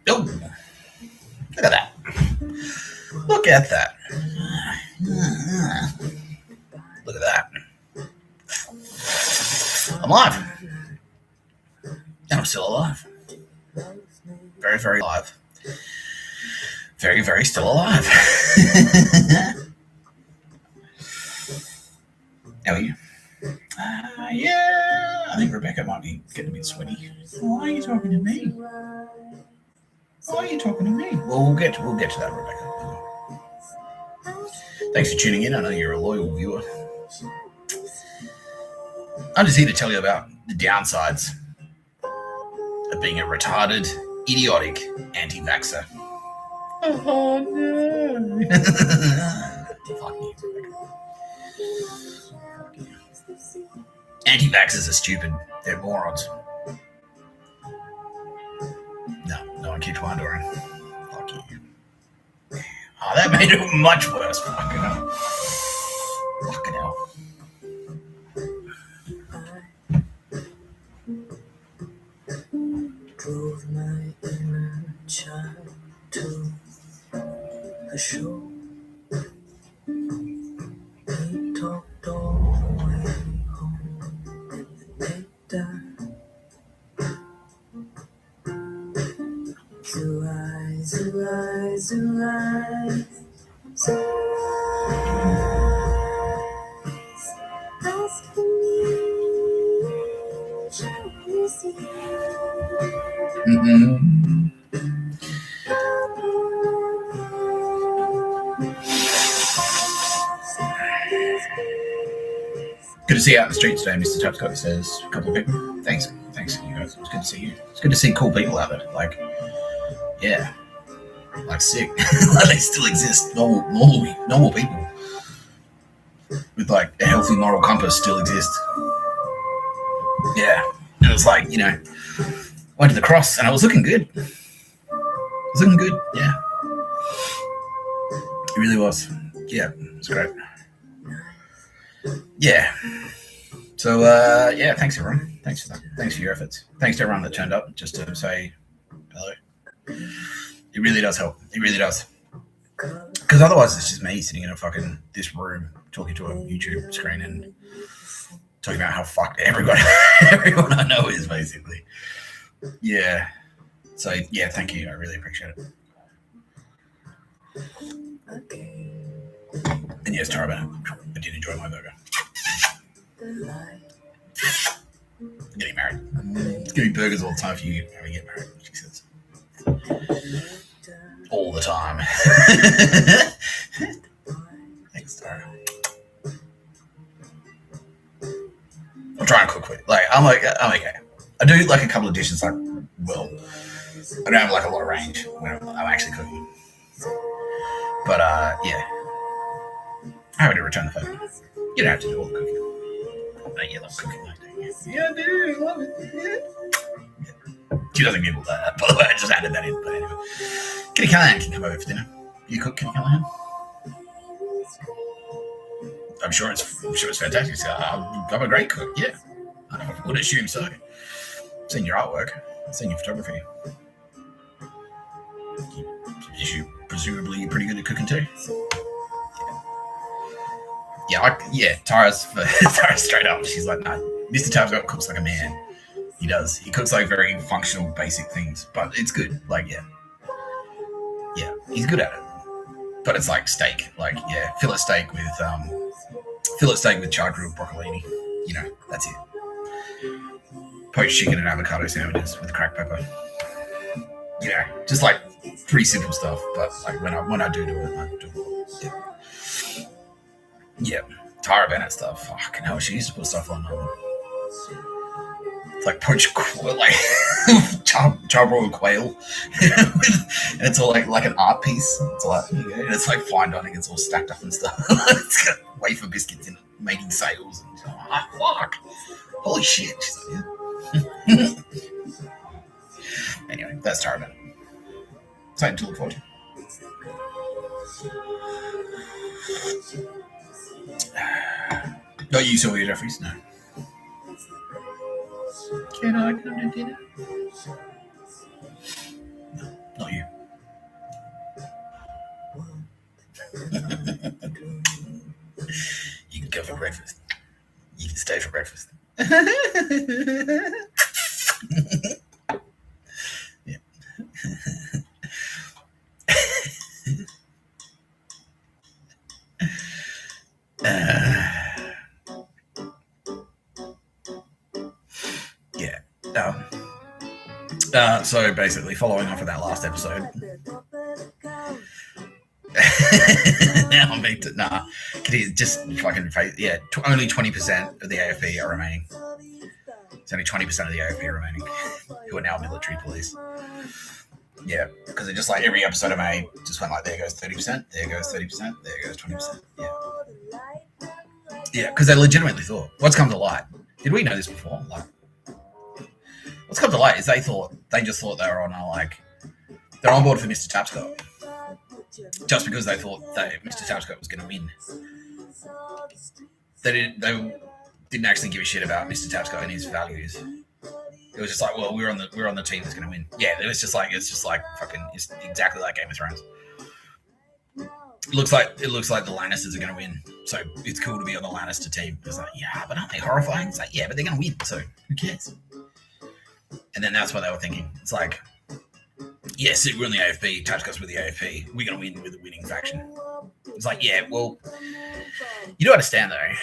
Oh, look at that. Look at that. Look at that. I'm alive. And I'm still alive. Very, very alive. Very, very still alive. How are you? Yeah, I think Rebecca might be getting a bit sweaty. Why are you talking to me? Why are you talking to me? Well, we'll get to that, Rebecca. Thanks for tuning in. I know you're a loyal viewer. I'm just here to tell you about the downsides of being a retarded, idiotic anti-vaxxer. Oh no! Fuck you. Anti-vaxxers are stupid. They're morons. No one keeps wondering. Fuck you. Oh, that made it much worse. Fucking hell. Fucking hell. Drove my inner child to a show. He talked all the way home and they died. Zurai, Zurai, Zurai, Zurai. Ask for me, shall you see? Good to see you out in the street today, Mr. Tapscott says a couple of people. Thanks, you guys. It's good to see you. It's good to see cool people out there. Like, yeah, like sick. Like they still exist. Normal people with like a healthy moral compass still exist. Yeah, and it was like, you know, went to the cross and I was looking good. Yeah. It really was. Yeah, it was great. Yeah. So, yeah, thanks everyone. Thanks for that. Thanks for your efforts. Thanks to everyone that turned up just to say hello. It really does help. It really does. Because otherwise it's just me sitting in this room talking to a YouTube screen and talking about how fucked everyone I know is, basically. Yeah. So, yeah, thank you. I really appreciate it. Okay. And yes, Tara, I did enjoy my burger. Getting married. It's getting burgers all the time for you when we get married, she says. All the time. Thanks, Tara. I'm trying to cook quick. Like, I'm okay. I do like a couple of dishes, like, well, I don't have like a lot of range when I'm actually cooking. But, yeah. I already returned the phone. You don't have to do all the cooking. No, you love cooking like that. Yeah, I do. I love it. Yeah. She doesn't give all that. By the way, I just added that in. But anyway. Kitty Callahan can come over for dinner. You cook, Kitty Callahan? I'm sure it's fantastic. I'm a great cook, yeah. I would assume so. I've seen your artwork. I've seen your photography. You presumably you're pretty good at cooking too. Yeah, Tara's straight up. She's like, no, Mr. Tapscott cooks like a man. He does. He cooks like very functional, basic things, but it's good. Like, yeah, he's good at it. But it's like steak. Like, yeah, fillet steak with charred grilled broccolini. You know, that's it. Poached chicken and avocado sandwiches with cracked pepper. You know, just like pretty simple stuff. But like when I do it, I do it. Yeah. Tara Bennett stuff. Fucking hell, she used to put stuff on like poached like charbroiled quail. And it's all like an art piece. It's like, and it's like fine dining. It's all stacked up and stuff. It's got wafer biscuits in it, making sales. And fuck, holy shit. She's like, yeah. Anyway, that's Tara Bennett. Something to look forward to. Not you, Sylvia Jeffries, no. Can I come to dinner? No, breakfast. You can stay for breakfast. Yeah. Yeah. So basically, following off of that last episode. Just fucking yeah. Only 20% of the AFP are remaining. It's only 20% of the AFP remaining who are now military police. Yeah, because it just like every episode I made just went like, there goes 30%, there goes 30%, there goes 20%. Yeah. Yeah, because they legitimately thought, what's come to light? Did we know this before? Like, what's come to light is they just thought they were on they're on board for Mr. Tapscott. Just because they thought that Mr. Tapscott was going to win. They didn't actually give a shit about Mr. Tapscott and his values. It was just like, well, we're on the team that's going to win. Yeah, it's just like fucking, it's exactly like Game of Thrones. It looks like the Lannisters are going to win, so it's cool to be on the Lannister team. It's like, yeah, but aren't they horrifying? It's like, yeah, but they're going to win, so who cares? And then that's what they were thinking. It's like, yes, we're in the AFP. Tapscott's with the AFP. We're going to win with the winning faction. It's like, yeah, well, you do understand though,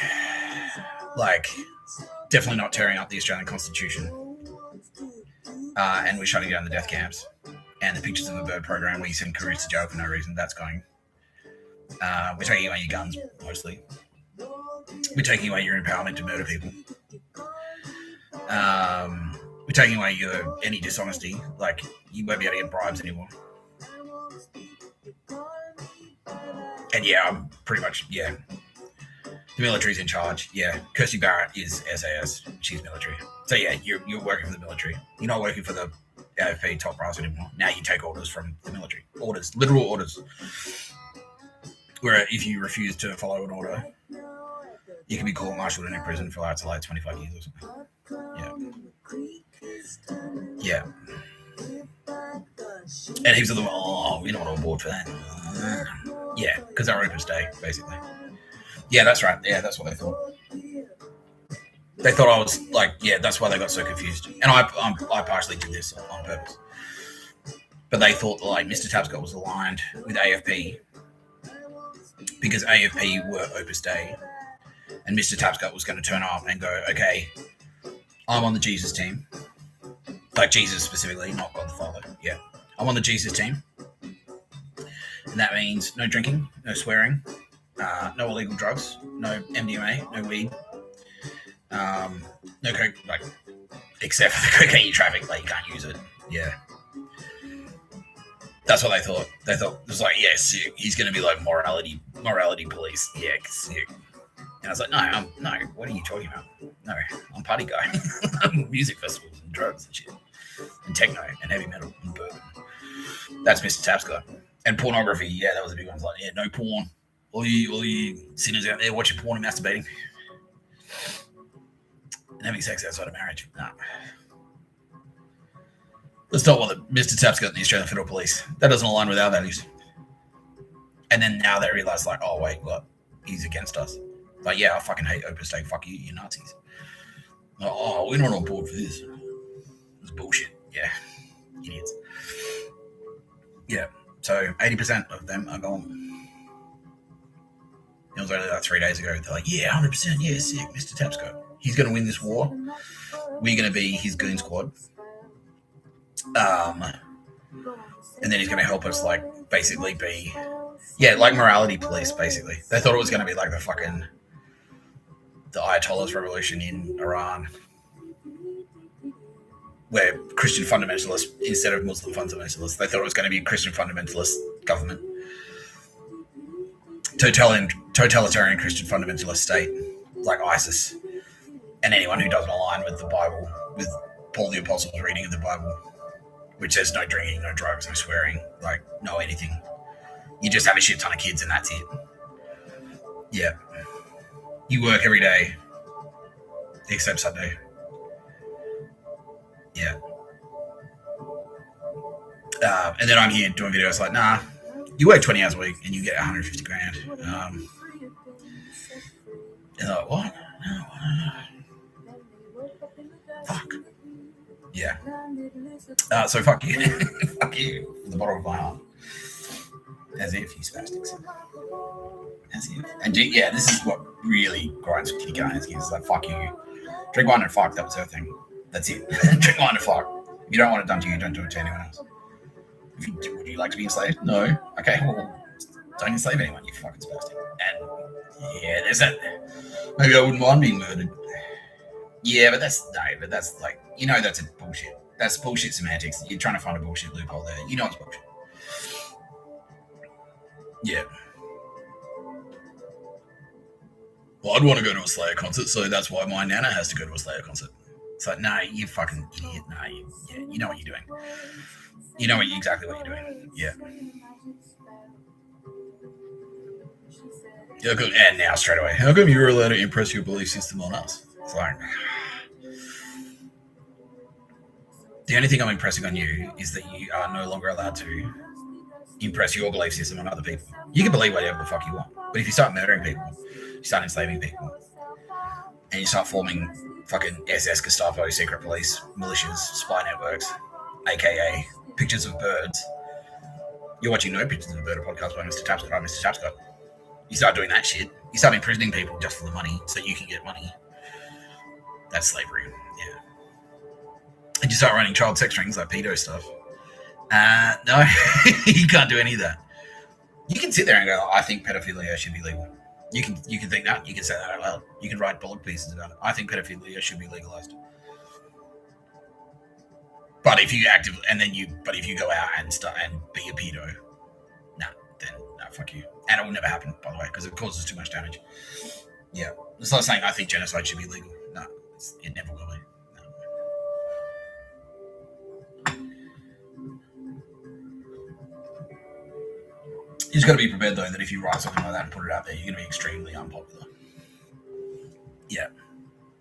like, definitely not tearing up the Australian Constitution. And we're shutting down the death camps and the pictures of the bird program where you send careers to jail for no reason. That's going. We're taking away your guns, mostly. We're taking away your empowerment to murder people. We're taking away any dishonesty. Like, you won't be able to get bribes anymore. And yeah, I'm pretty much, yeah. The military's in charge. Yeah, Kirsty Barrett is SAS. She's military. So yeah, you're working for the military. You're not working for the AFP top brass anymore. Now you take orders from the military. Orders, literal orders. Where if you refuse to follow an order, you can be court-martialed in a prison for up to like 25 years or something. Yeah. And heaps of them, we're not on board for that. Yeah, because they're open stay, basically. Yeah, that's right. Yeah, that's what they thought. They thought I was like, yeah, that's why they got so confused. And I partially did this on purpose. But they thought that, like, Mr. Tapscott was aligned with AFP because AFP were open stay. And Mr. Tapscott was going to turn up and go, okay, I'm on the Jesus team. Like Jesus specifically, not God the Father. Yeah. I'm on the Jesus team. And that means no drinking, no swearing, no illegal drugs, no MDMA, no weed, no coke, like, except for the cocaine you traffic, like, you can't use it. Yeah. That's what they thought. They thought it was like, yeah, sick. He's going to be like morality police. Yeah, sick. And I was like, no, what are you talking about? No, I'm party guy. Music festivals and drugs and shit. And techno and heavy metal and bourbon. That's Mr. Tapscott. And pornography, yeah, that was a big one. Like, yeah, no porn. All you sinners out there watching porn and masturbating. And having sex outside of marriage. No. Let's not want Mr. Tapscott and the Australian Federal Police. That doesn't align with our values. And then now they realise, like, oh, wait, what? He's against us. Like, yeah, I fucking hate open stay. Fuck you, you Nazis. Like, oh, we're not on board for this. It's bullshit. Yeah. Idiots. Yeah. So 80% of them are gone. It was only like 3 days ago. They're like, yeah, 100%. Yeah, sick. Mr. Tapscott. He's going to win this war. We're going to be his goon squad. And then he's going to help us, like, basically be, yeah, like morality police, basically. They thought it was going to be like the Ayatollah's revolution in Iran, where Christian fundamentalists instead of Muslim fundamentalists. They thought it was going to be a Christian fundamentalist government. Totalitarian Christian fundamentalist state, like ISIS. And anyone who doesn't align with the Bible, with Paul the Apostle's reading of the Bible, which says no drinking, no drugs, no swearing, like, no anything. You just have a shit ton of kids and that's it. Yeah. You work every day, except Sunday. Yeah. And then I'm here doing videos like, nah, you work 20 hours a week and you get 150 grand. What? Fuck. Yeah. So fuck you. Fuck you. From the bottom of my heart. As if, you spastics. As if. And yeah, this is what really grinds with your guys. It's like, fuck you. Drink wine and fuck. That was her thing. That's it. Drink wine and fuck. If you don't want it done to you, don't do it to anyone else. Would you like to be enslaved? No. Okay, well, don't enslave anyone, you fucking spastic. And yeah, there's that. Maybe I wouldn't mind being murdered. Yeah, but that's like, that's a bullshit. That's bullshit semantics. You're trying to find a bullshit loophole there. You know it's bullshit. Yeah. Well, I'd want to go to a Slayer concert, so that's why my nana has to go to a Slayer concert. It's like, no, you fucking idiot. No, you know what you're doing. You know exactly what you're doing. Yeah. Yeah, good. And now straight away, how come you were allowed to impress your belief system on us? It's like, the only thing I'm impressing on you is that you are no longer allowed to impress your belief system on other people. You can believe whatever the fuck you want, but if you start murdering people, you start enslaving people, and you start forming fucking SS, Gestapo, secret police, militias, spy networks, aka pictures of birds. You're watching No Pictures of a Bird, a podcast by Mr. Tapscott. I'm Mr. Tapscott. You start doing that shit. You start imprisoning people just for the money so you can get money. That's slavery. Yeah. And you start running child sex rings like pedo stuff. No, you can't do any of that. You can sit there and go, I think pedophilia should be legal. You can think that. You can say that out loud. You can write blog pieces about it. I think pedophilia should be legalized. But if you if you go out and start and be a pedo, then fuck you. And it will never happen, by the way, because it causes too much damage. Yeah, it's like saying I think genocide should be legal. No, it never will be. You just got to be prepared, though, that if you write something like that and put it out there, you're going to be extremely unpopular. Yeah,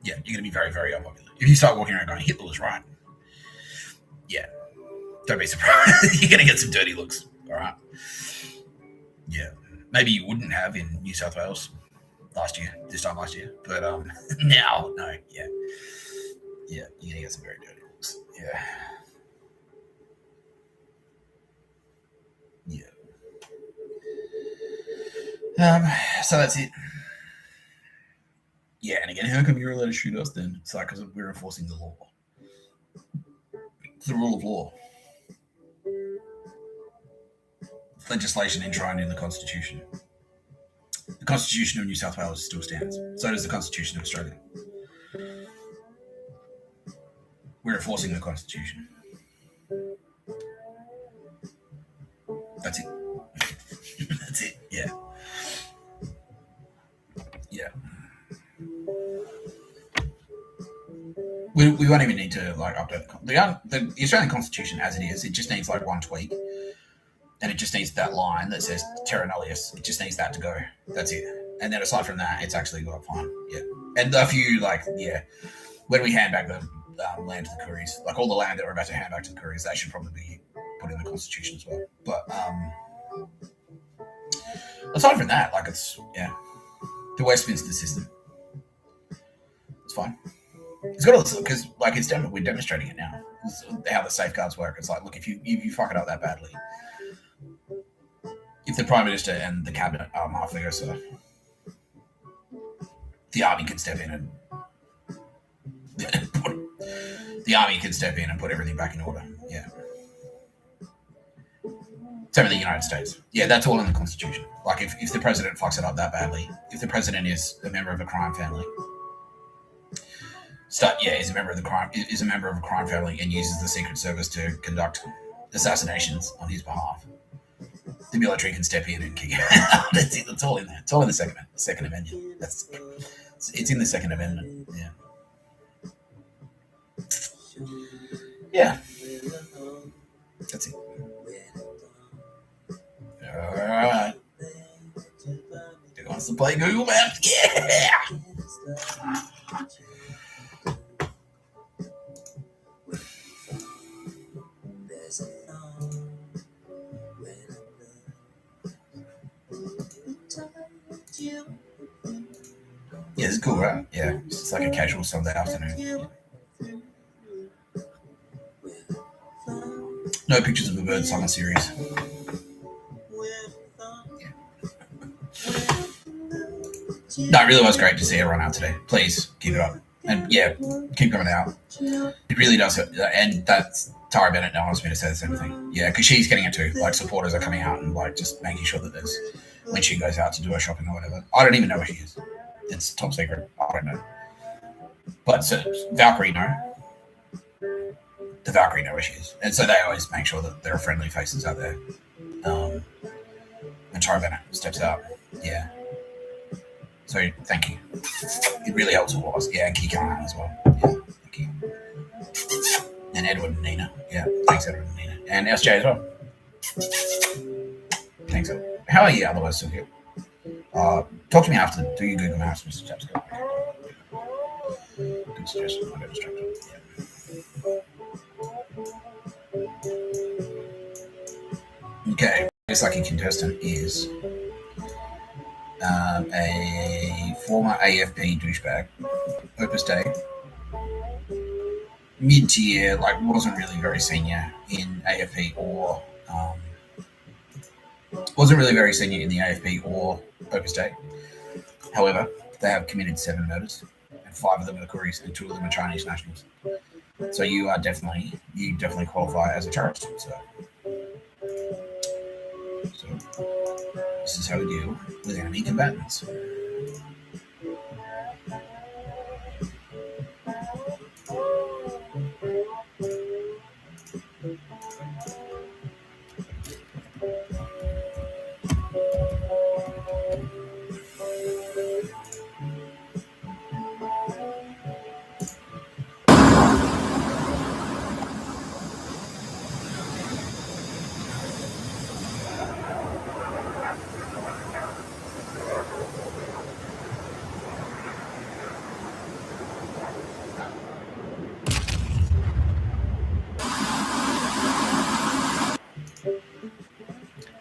you're going to be very, very unpopular. If you start walking around going, Hitler was right, yeah, don't be surprised. You're going to get some dirty looks, all right? Yeah, maybe you wouldn't have in New South Wales this time last year, but now, no, yeah, you're going to get some very dirty looks, yeah. So that's it. Yeah, and again, how come you're allowed to shoot us then? It's like because we're enforcing the law. It's the rule of law. Legislation enshrined in the Constitution. The Constitution of New South Wales still stands. So does the Constitution of Australia. We're enforcing the Constitution. That's it. That's it. Yeah. Yeah. We won't even need to update the Australian Constitution as it is. It just needs one tweak, and it just needs that line that says terra nullius. It just needs that to go. That's it. And then aside from that, it's actually got fine. Yeah. And a few when we hand back the land to the Koreans, all the land that we're about to hand back to the Koreans, that should probably be put in the Constitution as well. But aside from that, it's the Westminster system. It's fine. It's got all because we're demonstrating it now. It's how the safeguards work. It's look, if you fuck it up that badly, if the Prime Minister and the Cabinet are half there, so the army can step in and put everything back in order. Yeah. Same in the United States. Yeah, that's all in the Constitution. If the president fucks it up that badly, if the president is a member of a crime family, is a member of a crime family and uses the Secret Service to conduct assassinations on his behalf, the military can step in and kick it out. It's all in there. It's all in the Second Amendment. It's in the Second Amendment. Yeah. Yeah. That's it. All right. Who wants to play Google Maps? Yeah. Yeah, cool, right? Yeah, it's just like a casual Sunday afternoon. No pictures of the bird summer series. No, it really was great to see everyone out today. Please keep it up. And yeah, keep coming out. It really does. And that's Tara Bennett now wants me to say the same thing. Yeah, because she's getting it too. Like, supporters are coming out and like just making sure that there's, when she goes out to do her shopping or whatever. I don't even know where she is. It's top secret. I don't know. But so Valkyrie know. The Valkyrie know where she is. And so they always make sure that there are friendly faces out there. And Tara Bennett steps out. Yeah. So thank you. It really helps all of us. Yeah, and Key Callahan as well. Yeah, thank you. And Edward and Nina. Yeah, thanks Edward and Nina. And SJ as well. Thanks. How are you otherwise, Sylvia? Talk to me after. Do your Google Maps, Mr. Tapscott. Good suggestion. I got distracted. Yeah. Okay. This lucky contestant is a former AFP douchebag, Opus Dei, mid-tier, like wasn't really very senior in AFP or wasn't really very senior in the AFP or Opus Dei. However, they have committed 7 murders, and 5 of them are Kooris and 2 of them are Chinese nationals. So you definitely qualify as a terrorist. So this is how we deal with enemy combatants.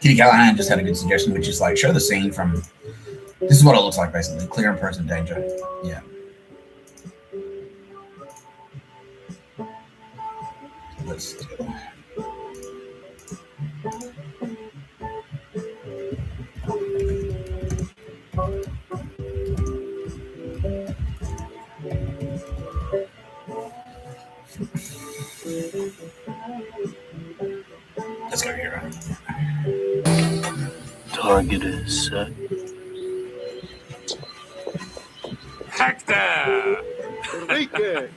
Kitty Callahan just had a good suggestion, which is like, show the scene from, this is what it looks like basically, clear and present danger. Yeah. Let's do it. Let's go here. Target is set. Hector! Enrique!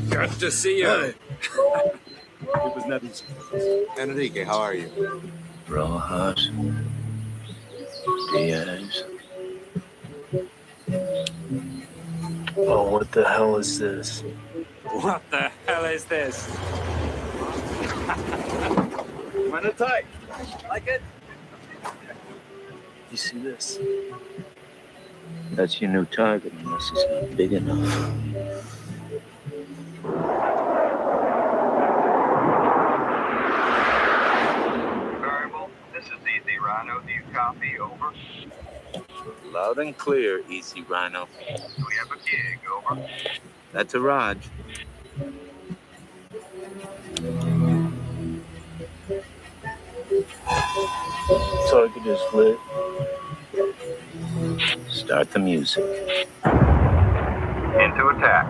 Good to see you. Hey. It was not easy. Enrique, how are you? Rojas. Diaz. Oh, what the hell is this? What the hell is this? Kinda tight. Like it? You see this? That's your new target, unless it's not big enough. Variable, this is Easy Rhino. Do you copy? Over. Loud and clear, Easy Rhino. Do we have a gig? Over. That's a Raj. Target is lit. Start the music. Into attack.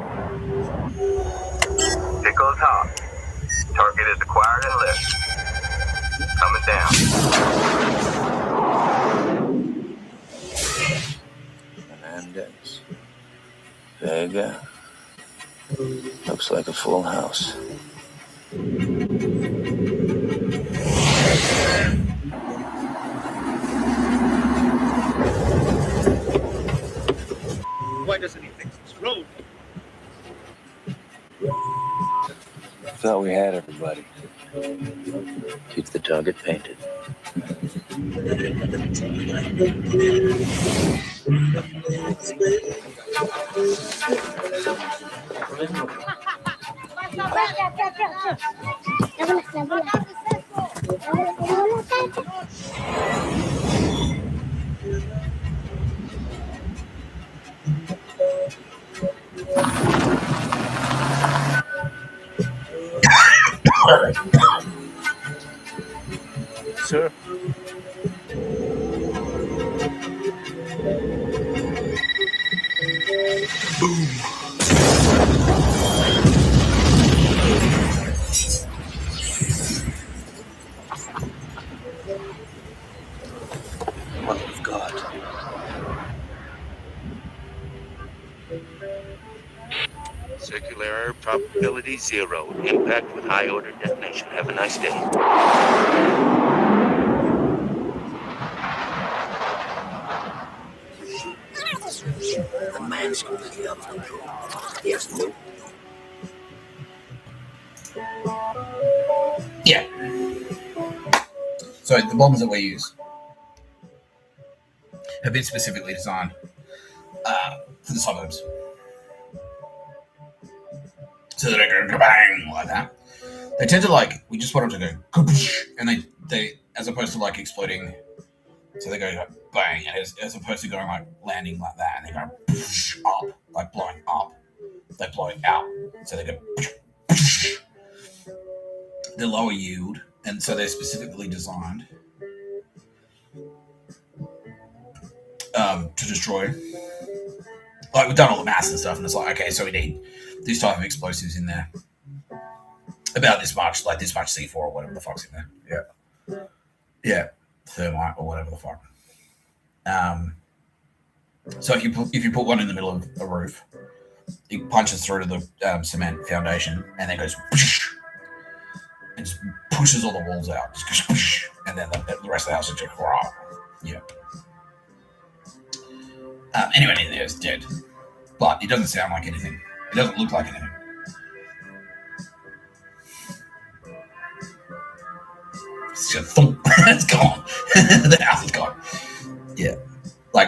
Pickle is hot. Target is acquired and lit. Coming down. Menendez. Vega. Looks like a full house. Why doesn't he fix this road? Thought we had everybody. Keep the target painted. Sir? What we've got. Circular error probability 0. Impact with high order detonation. Have a nice day. The man's completely out of control. Yes, no. Yeah. So the bombs that we use have been specifically designed for the suburbs. So they don't go bang like that. They tend to we just want them to go and they as opposed to exploding. So they go bang, and as opposed to going landing like that, and they go up, blowing up. They blow out. So they go. They're lower yield, and so they're specifically designed to destroy. We've done all the maths and stuff, and it's okay, so we need this type of explosives in there. About this much, this much C4 or whatever the fuck's in there. Yeah, thermite or whatever the fuck. So if you put one in the middle of a roof, it punches through to the cement foundation, and then goes and just pushes all the walls out, and then the rest of the house is just yeah. Anyone in there is dead, but it doesn't sound like anything. It doesn't look like anything. It's just thump. It's gone. The house is gone. Yeah,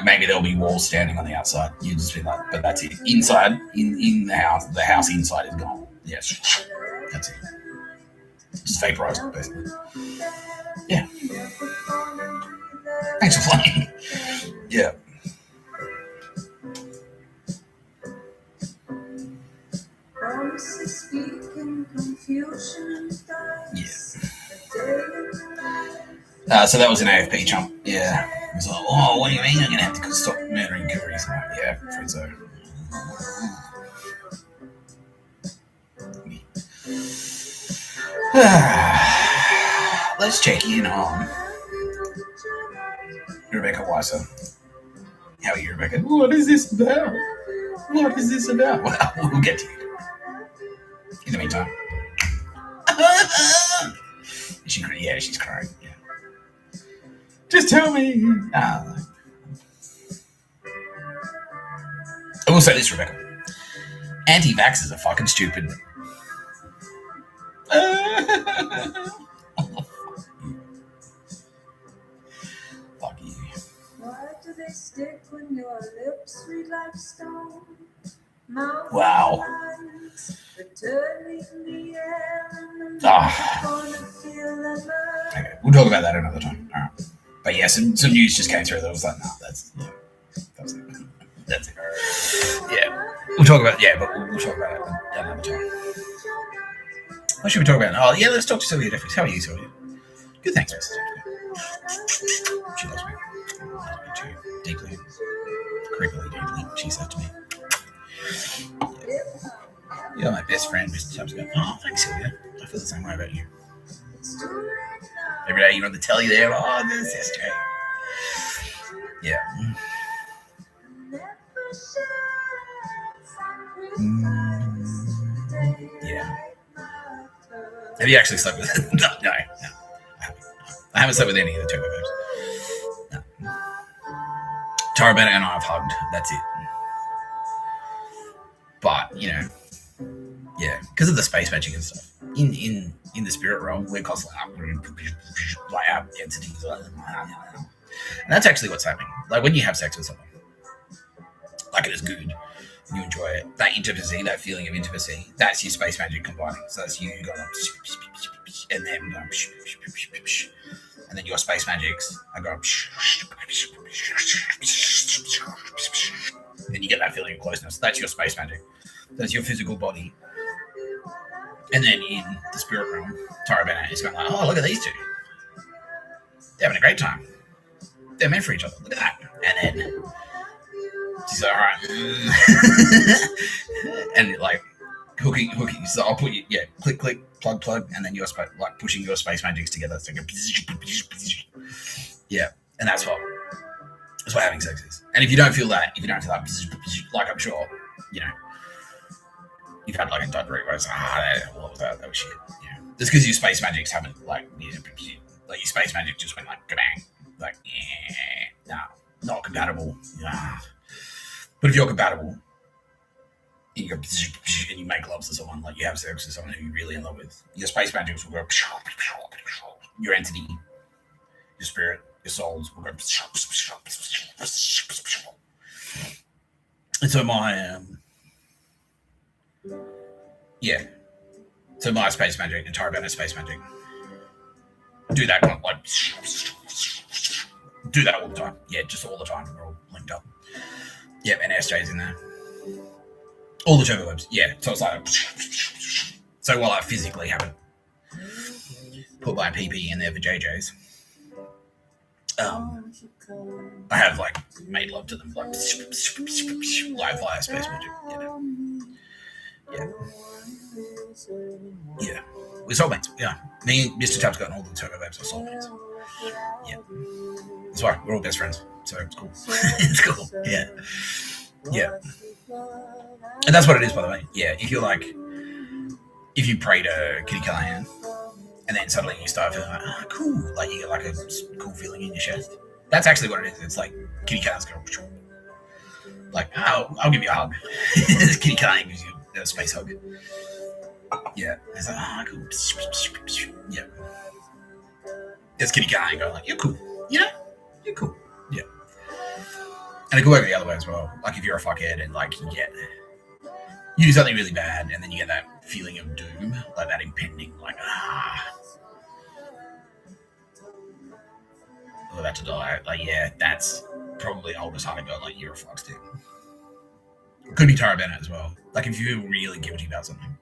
maybe there'll be walls standing on the outside. You just be like, but that's it. Inside, in the house inside is gone. Yes, that's it. Just vaporized, basically. Yeah. Thanks for playing. Yeah. Yeah. So that was an AFP chump. Yeah. It was like, oh, what do you mean? I'm going to have to stop murdering couriers. Yeah, afraid so. Let's check in on Rebecca Weisser. How are you, Rebecca? What is this about? What is this about? Well, we'll get to you. In the meantime. She's crying. Yeah. Just tell me. I will say this, Rebecca. Anti-vaxxers are fucking stupid. Fuck you. Why do they stick when your lips read like stone? Wow. Okay, we'll talk about that another time. All right. But yeah, some news just came through that was like, no, that's it. That's it. Yeah. We'll talk about but we'll talk about it another time. What should we talk about? Oh yeah, let's talk to Sylvia Jeffries. How are you, Sylvia? Good, thanks, Mrs. She loves me. She loves me too. Deeply. Creepily deeply, she said to me. You're my best friend, Mr. Tapscott. Oh, thanks, Sylvia. I feel the same way about you. Every day you're on the telly there. Oh, this is SJ. Yeah. Yeah. Have you actually slept with No. I haven't slept with any of the turbo babes. No. Tara Bennett and I have hugged. That's it. But, yeah, because of the space magic and stuff. In the spirit realm, we're constantly like our entities. And that's actually what's happening. Like when you have sex with someone, like it is good, you enjoy it. That intimacy, that feeling of intimacy, that's your space magic combining. So that's you going and then going, and then your space magics are going, and you get that feeling of closeness. That's your space magic. That's your physical body And then in the spirit realm, Tara Bennett is going like, oh, look at these two. They're having a great time. They're meant for each other. Look at that. And then she's like, all right. And like, hooky. So I'll put you, click, plug, and then you're like pushing your space magics together. It's like yeah, and that's what having sex is. And if you don't feel that, like I'm sure, you know, you've had like a duddery where it's like, what was that? That was shit. Yeah, just because your space magics haven't like your space magic just went like bang, like not compatible. But if you're compatible, and you make love to someone, like you have sex with someone who you're really in love with, your space magics will go, your entity, your spirit, your souls will go. And so my so my space magic and Tara Bennett's space magic do that kind of like do that all the time. Yeah, just all the time. We're all linked up. Yep, and SJ's in there. All the turbo webs. Yeah, so it's like so while I physically haven't put my PP in there for JJ's, I have like made love to them like via space magic. Yeah. We're soulmates. Yeah. Me and Mr. Tapscott and all the turbo webs are soulmates. Yeah. That's why we're all best friends. So it's cool. It's cool. Yeah. Yeah. And that's what it is, by the way. Yeah. If you pray to Kitty Callahan and then suddenly you start feeling like, cool. Like you get like a cool feeling in your chest. That's actually what it is. It's like Kitty Callahan's going, like, I'll give you a hug. Kitty Callahan gives you a space hug. Yeah. It's like, cool. Yeah. It's Kitty Callahan going like, you're cool. You know? You're cool. Yeah. And it can work the other way as well. Like if you're a fuckhead and like you do something really bad and then you get that feeling of doom, like that impending, like, we're about to die. Like, yeah, that's probably oldest hard to go, like, you're a fuck stick. Could be Tara Bennett as well. Like, if you feel really guilty about something,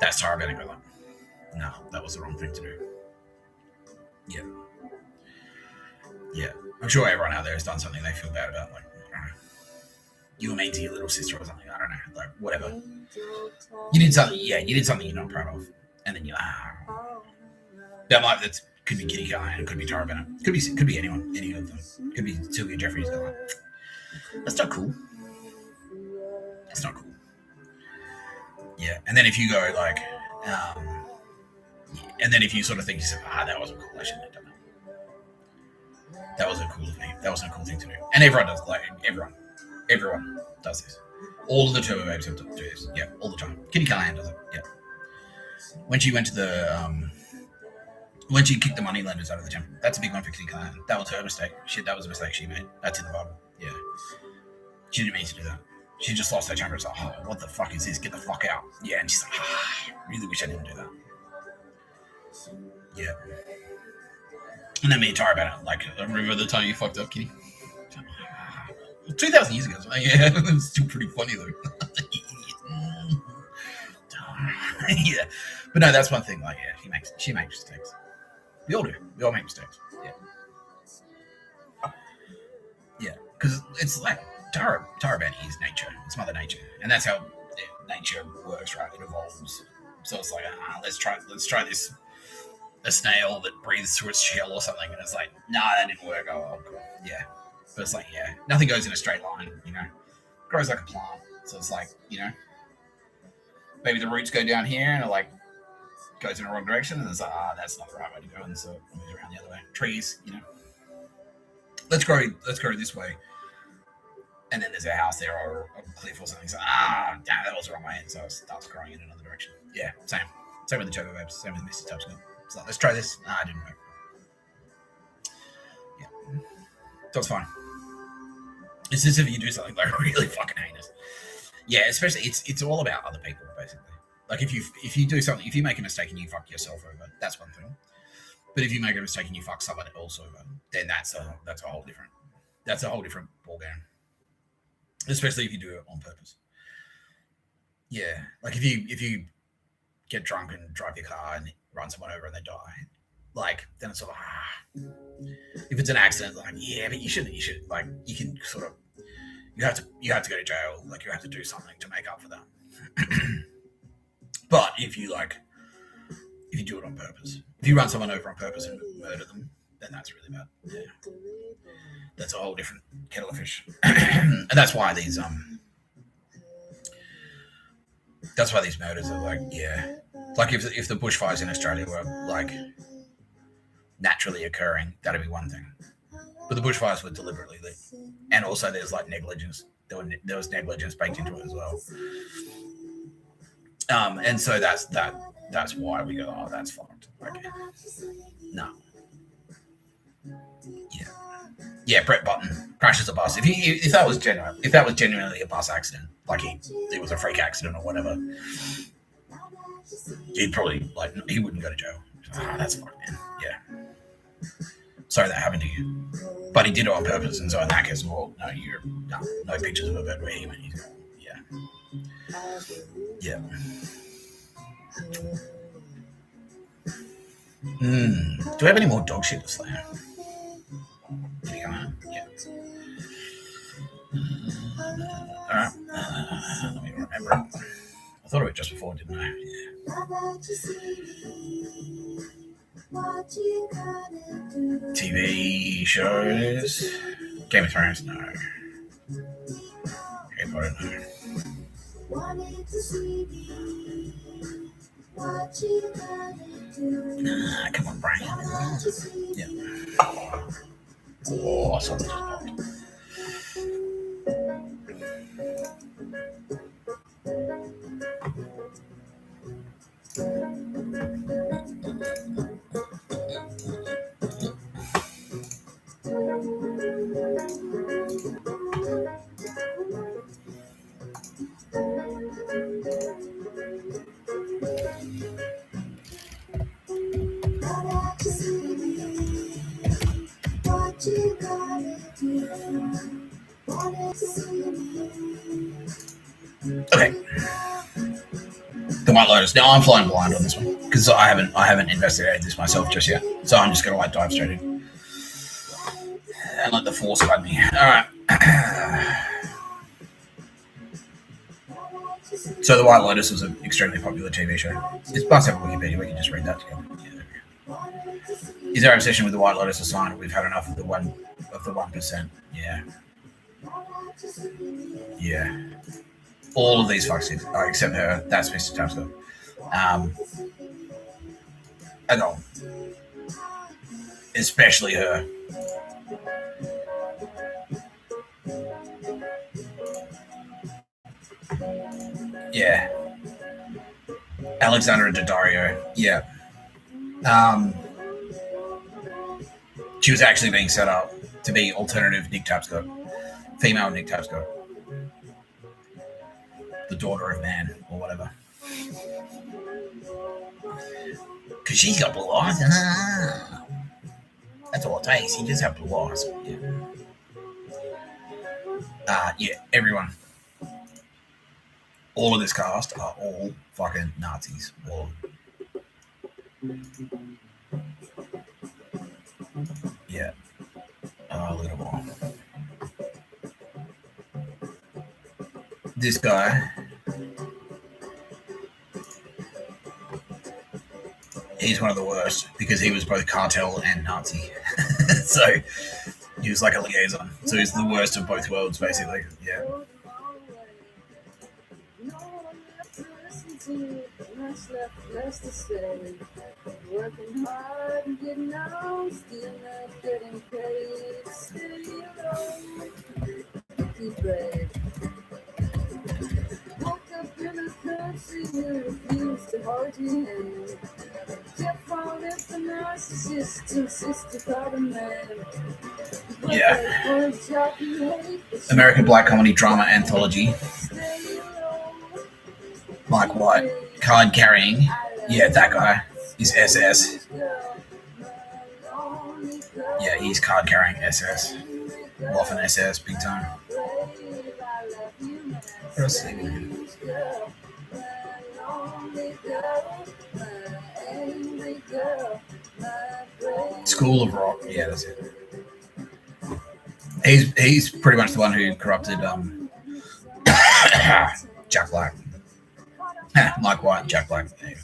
that's Tara Bennett going like, no, that was the wrong thing to do. Yeah. Yeah. I'm sure everyone out there has done something they feel bad about, like, I don't know. You were mean to your little sister or something, I don't know, like, whatever. You did something you're not proud of, and then you're like, that could be Kitty Callahan, it could be Tara Bennett, could be anyone, any of them. Could be Sylvia Jeffries. Like, that's not cool. That's not cool. Yeah, and then if you go like, and then if you sort of think to yourself, that wasn't cool, I shouldn't have done that. That wasn't cool of me. That wasn't a cool thing to do. And everyone does, like, everyone does this. All of the turbo babes have to do this. Yeah, all the time. Kitty Callahan does it. Yeah. When she went to the, when she kicked the money lenders out of the temple, that's a big one for Kitty Callahan. That was her mistake. Shit, that was a mistake she made. That's in the Bible. Yeah. She didn't mean to do that. She just lost her temper. It's like, what the fuck is this? Get the fuck out. Yeah, and she's like, really wish I didn't do that. Yeah. And then me and Tara about it. Like, I remember the time you fucked up, Kitty? 2,000 years ago. So yeah, it was still pretty funny, though. Yeah. But no, that's one thing. Like, yeah, she makes mistakes. We all do. We all make mistakes. Yeah. Yeah. Because it's like, Tara Benny is nature. It's Mother Nature. And that's how nature works, right? It evolves. So it's like, let's try this. A snail that breathes through its shell or something, and it's like, nah, that didn't work. Oh, cool. Yeah. But it's like, yeah, nothing goes in a straight line, you know. It grows like a plant. So it's like, you know, maybe the roots go down here and it like goes in the wrong direction, and it's like, that's not the right way to go, and so it moves around the other way. Trees, you know. Let's grow this way. And then there's a house there or a cliff or something. So, damn, that was the wrong way. And so it starts growing in another direction. Yeah, same. Same with the turbo babes. Same with Mr. Tapscott. So let's try this. It didn't work. Yeah. So it's fine. It's just if you do something like really fucking heinous. Yeah, especially it's all about other people, basically. Like if you do something, if you make a mistake and you fuck yourself over, that's one thing. But if you make a mistake and you fuck someone else over, then that's a whole different ballgame. Especially if you do it on purpose. Yeah. Like if you get drunk and drive your car and run someone over and they die, like then it's sort of if it's an accident, like yeah, but you shouldn't. You should like you can sort of you have to go to jail. Like you have to do something to make up for that. But if you do it on purpose, if you run someone over on purpose and murder them, then that's really bad. Yeah. That's a whole different kettle of fish. And that's why these murders are like, yeah. Like if the bushfires in Australia were like naturally occurring, that'd be one thing. But the bushfires were deliberately lit. And also there's like negligence. There was negligence baked into it as well. And so that's why we go, oh, that's fucked. Like, no. Yeah, Brett Button crashes a bus. If that was genuinely a bus accident, like it was a freak accident or whatever, he'd probably he wouldn't go to jail. Oh, that's fucked, man. Yeah. Sorry that happened to you. But he did it on purpose, and so in that case, well, no pictures of a bed where he went. Yeah. Do we have any more dog shit to slay? Yeah. Alright. Let me remember it. I thought of it just before, didn't I? Yeah. TV shows. Game of Thrones, no. Harry Potter, no. Come on, Brian. Yeah. Oh, something just popped. Okay. The White Lotus. Now I'm flying blind on this one because I haven't investigated this myself just yet. So I'm just gonna dive straight in and let the force guide me. All right. So The White Lotus was an extremely popular TV show. It's must have a Wikipedia. We can just read that together. Yeah, is our obsession with The White Lotus a sign that we've had enough of the 1%? Yeah. Yeah. All of these fucks except her. That's Mr. Tapscott. And all. Especially her. Yeah. Alexandra Daddario. Yeah. She was actually being set up to be alternative Nick Tapscott. Female Nick Tapscott. The daughter of man, or whatever. Because she's got blue eyes. That's all it takes. You just have blue eyes. Yeah, everyone. All of this cast are all fucking Nazis. All of them. Yeah. A little more. This guy, he's one of the worst because he was both cartel and Nazi. So he was like a liaison. So he's the worst of both worlds, basically. Yeah. Working hard and getting on, still not getting paid. Stay alone, keep bread. Woke up in a country where refused to hold your hand. Kept falling for narcissists and sister called a man. Yeah. American Black Comedy Drama Anthology. Mike White. Card carrying. Yeah, that guy. He's SS. Yeah, he's card carrying SS. Often SS, big time. What else is he doing? School of Rock. Yeah, that's it. He's pretty much the one who corrupted Jack Black. Mike White, Jack Black. Anyway.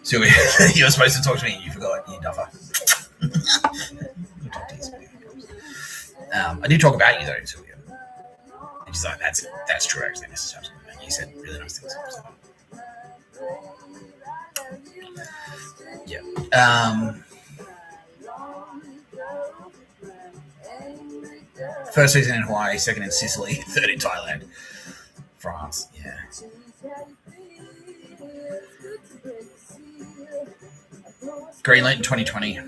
So you were supposed to talk to me and you forgot, you duffer. I did talk about you though, Sylvia. And she's like, that's true actually. This is absolutely. You said really nice things. So. Yeah. First season in Hawaii, second in Sicily, third in Thailand, France. Yeah. Greenlit in 2020.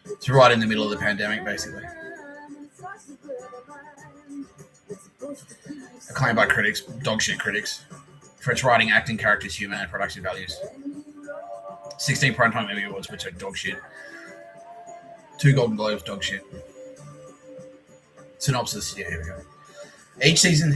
It's right in the middle of the pandemic, basically. Acclaimed by critics, dogshit critics, for its writing, acting, characters, humour, and production values. 16 Primetime Emmy Awards, which are dogshit. 2 Golden Globes, dogshit. Synopsis, yeah, here we go. Each season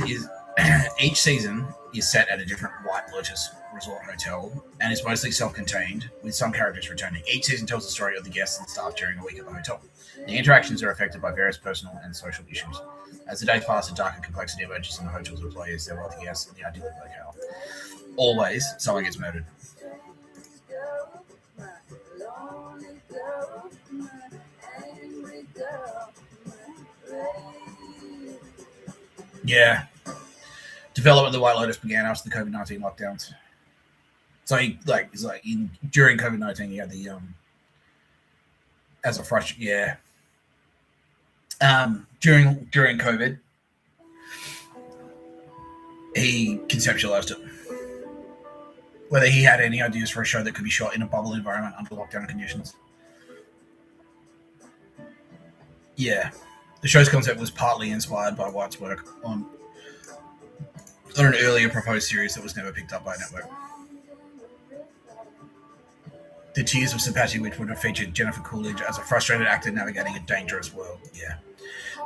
is set at a different White Lotus resort hotel and is mostly self-contained, with some characters returning. Each season tells the story of the guests and staff during a week at the hotel. The interactions are affected by various personal and social issues. As the days pass, a darker complexity emerges in the hotel's employees, their wealthy guests, and the idyllic locale. Always, someone gets murdered. Yeah. Development of the White Lotus began after the COVID-19 lockdowns. So, during COVID-19, you had the as a fresh, yeah. During COVID, he conceptualized it. Whether he had any ideas for a show that could be shot in a bubble environment under lockdown conditions. Yeah. The show's concept was partly inspired by White's work on an earlier proposed series that was never picked up by a network. The Tears of Sympathy, which would have featured Jennifer Coolidge as a frustrated actor navigating a dangerous world. Yeah.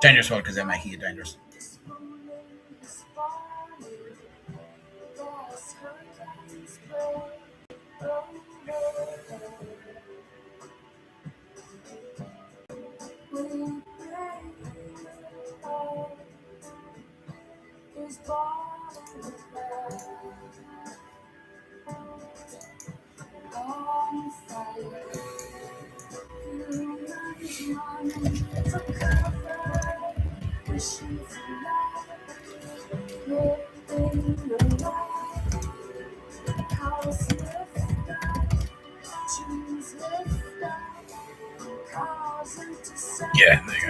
Dangerous world because they're making it dangerous. Yeah, there you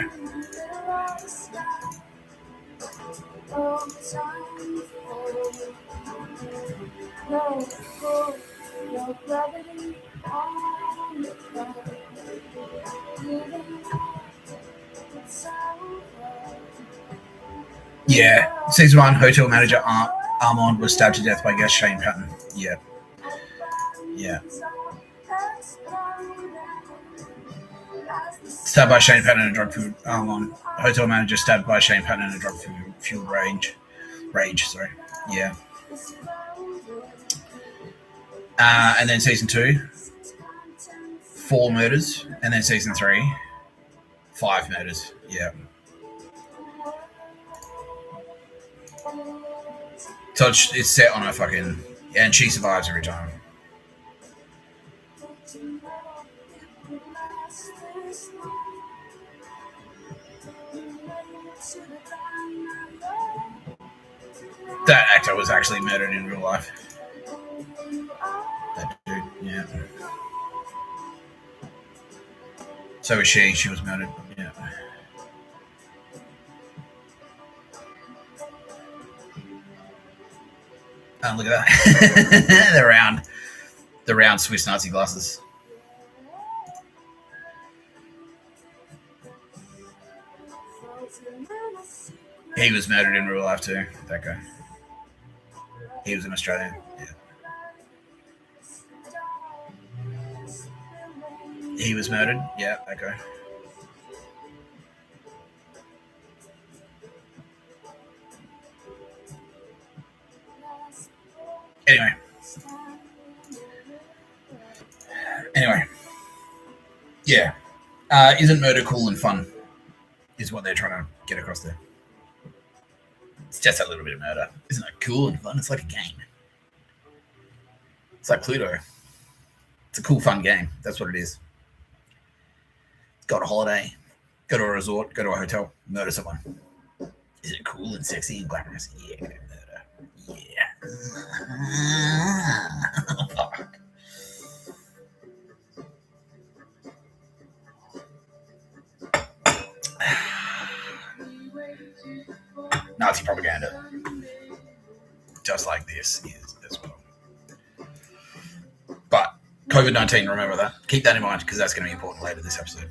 Yeah, season 1, hotel manager Armand was stabbed to death by guest Shane Patton. Yeah. Yeah. Stabbed by Shane Patton in a drug-fueled hotel manager stabbed by Shane Patton in a drug-fueled rage. Sorry. Yeah. And then season 2, 4 murders, and then season 3, 5 murders. Yeah. So it's set on a fucking, and she survives every time. That actor was actually murdered in real life. That dude, yeah. So was she. She was murdered, yeah. Oh, look at that. the round Swiss Nazi glasses. He was murdered in real life too, that guy. He was an Australian, yeah. He was murdered, yeah, that guy. Anyway. Yeah. Isn't murder cool and fun? Is what they're trying to get across there. It's just a little bit of murder. Isn't it cool and fun? It's like a game. It's like Pluto. It's a cool, fun game. That's what it is. Go on a holiday, go to a resort, go to a hotel, murder someone. Is it cool and sexy and glamorous? Yeah, murder. Yeah. Fuck. Nazi propaganda, just like this is as well. But COVID-19, remember that. Keep that in mind because that's going to be important later this episode.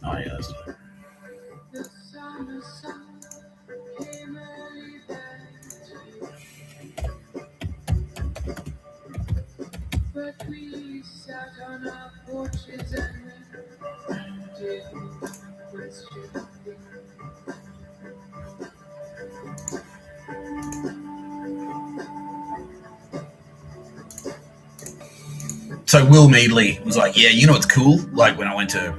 Oh yeah, that's it. So Will Meadley was like, yeah, you know what's cool? Like when I went to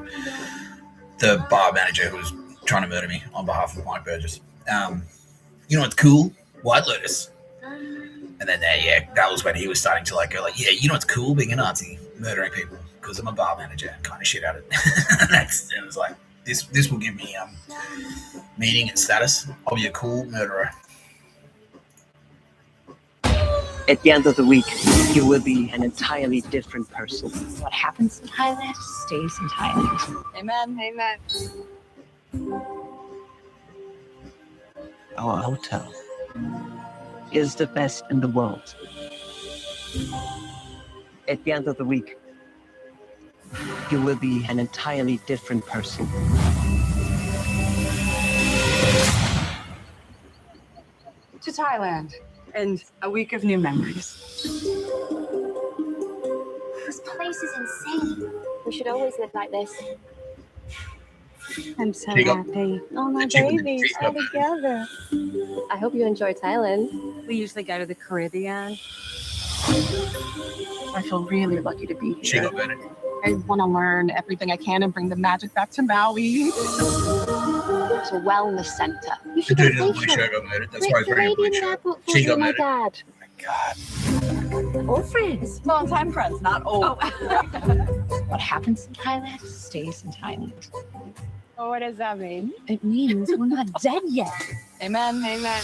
the bar manager who was trying to murder me on behalf of Mike Burgess. You know what's cool? White Lotus. And then that was when he was starting to go yeah, you know what's cool? Being a Nazi, murdering people because I'm a bar manager and kind of shit at it. It was like, this will give me meaning and status. I'll be a cool murderer. At the end of the week, you will be an entirely different person. What happens in Thailand stays in Thailand. Amen. Amen. Our hotel is the best in the world. At the end of the week, you will be an entirely different person. To Thailand. And a week of new memories. This place is insane. We should always live like this. I'm so happy. Oh, my babies are together. I hope you enjoy Thailand. We usually go to the Caribbean. I feel really lucky to be here. I want to learn everything I can and bring the magic back to Maui. It's a wellness center. You should go murdered. That's why I was wearing a blue shirt. She got murdered. Oh my God. Old friends. Long-time friends, not old. Oh. What happens in Thailand stays in Thailand. Oh, what does that mean? It means we're not dead yet. Amen. Amen.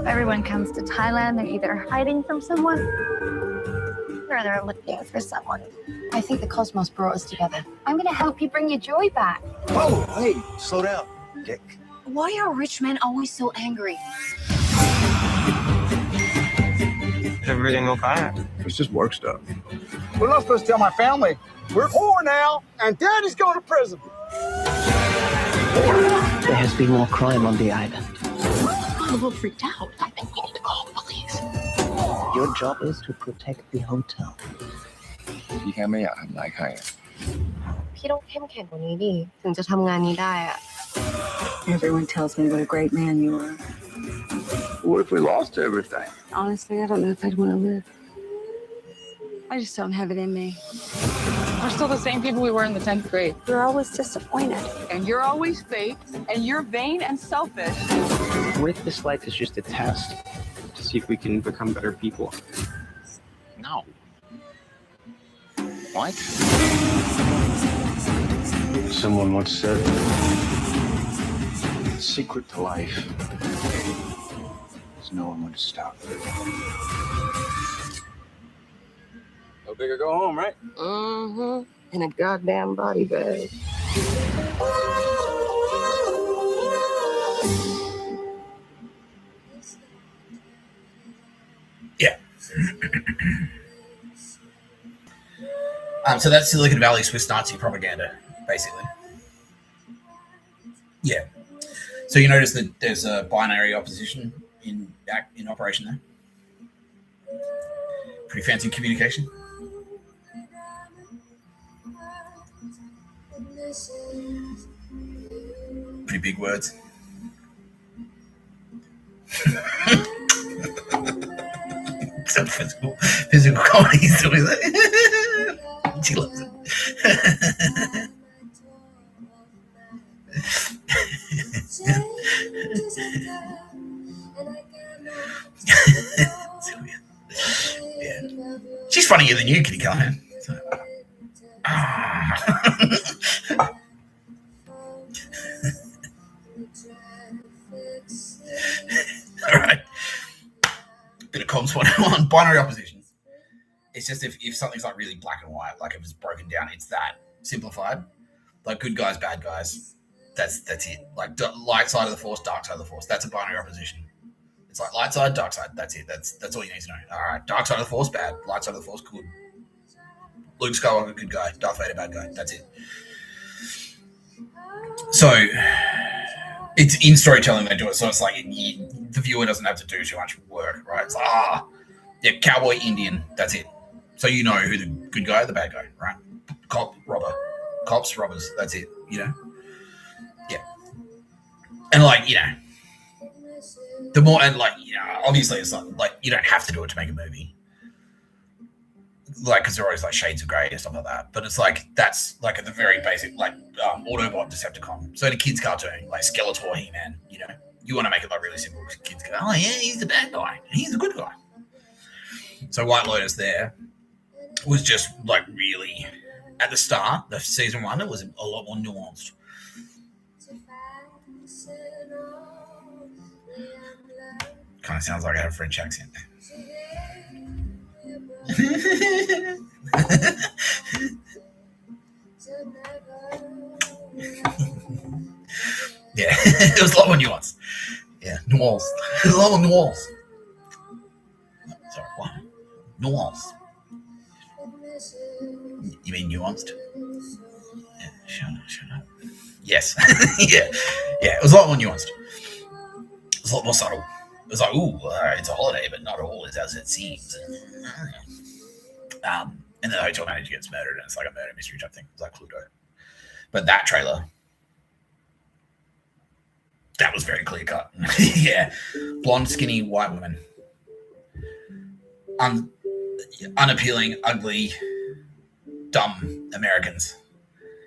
Everyone comes to Thailand. They're either hiding from someone or they're looking for someone. I think the cosmos brought us together. I'm going to help you bring your joy back. Whoa, hey, slow down, dick. Why are rich men always so angry? Is everything okay? It's just work stuff. What am I supposed to tell my family? We're poor now, and Daddy's going to prison. There has been more crime on the island. I'm a little freaked out. I think we need to call the police. Your job is to protect the hotel. พี่แค่ไม่อยากทำร้ายใคร พี่ต้องเข้มแข็งกว่านี้ดิถึงจะทำงานนี้ได้อะ Everyone tells me what a great man you are. What if we lost everything? Honestly, I don't know if I'd want to live. I just don't have it in me. We're still the same people we were in the 10th grade. You're always disappointed. And you're always fake. And you're vain and selfish. What if this life is just a test to see if we can become better people? No. What? Someone once said, the secret to life is knowing when to stop. Go big or go home, right? Mm-hmm. In a goddamn body bag. Yeah. So that's Silicon Valley Swiss Nazi propaganda, basically. Yeah. So you notice that there's a binary opposition in operation there. Pretty fancy communication. Pretty big words. Some physical comedy stories. She loves it. Yeah. She's funnier than you, Kitty Callahan. So. All right. Bit of comms 101. Binary opposition. It's just if something's like really black and white, like if it's broken down, it's that simplified. Like good guys, bad guys. That's it. Like light side of the force, dark side of the force. That's a binary opposition. It's like light side, dark side. That's it. That's all you need to know. All right. Dark side of the force, bad. Light side of the force, good. Luke Skywalker, good guy. Darth Vader, bad guy. That's it. So it's in storytelling they do it. So it's like the viewer doesn't have to do too much work, right? It's like, yeah, cowboy, Indian. That's it. So you know who the good guy or the bad guy, right? Cop, robber. Cops, robbers. That's it. You know? Yeah. And like, you know, the more, and like, you know, obviously it's like you don't have to do it to make a movie. Like, because there are always like shades of grey and stuff like that. But it's like, that's like at the very basic, like Autobot, Decepticon. So in a kid's cartoon, like Skeletor, He-Man, you know, you want to make it like really simple. Kids go, oh yeah, he's the bad guy. And he's the good guy. So White Lotus there was just like really, at the start, the season 1, it was a lot more nuanced. Kind of sounds like I had a French accent. Yeah, it was a lot more nuanced. Yeah, nuanced. It was a lot more nuanced. Sorry, what? Nuanced. You mean nuanced? Yeah, shut up. Yes. Yeah, it was a lot more nuanced. It was a lot more subtle. It was like, ooh, it's a holiday, but not all is as it seems. And then the hotel manager gets murdered, and it's like a murder mystery type thing. It's like Cluedo. But that trailer, that was very clear cut. Yeah. Blonde, skinny, white woman. Unappealing, ugly, dumb Americans.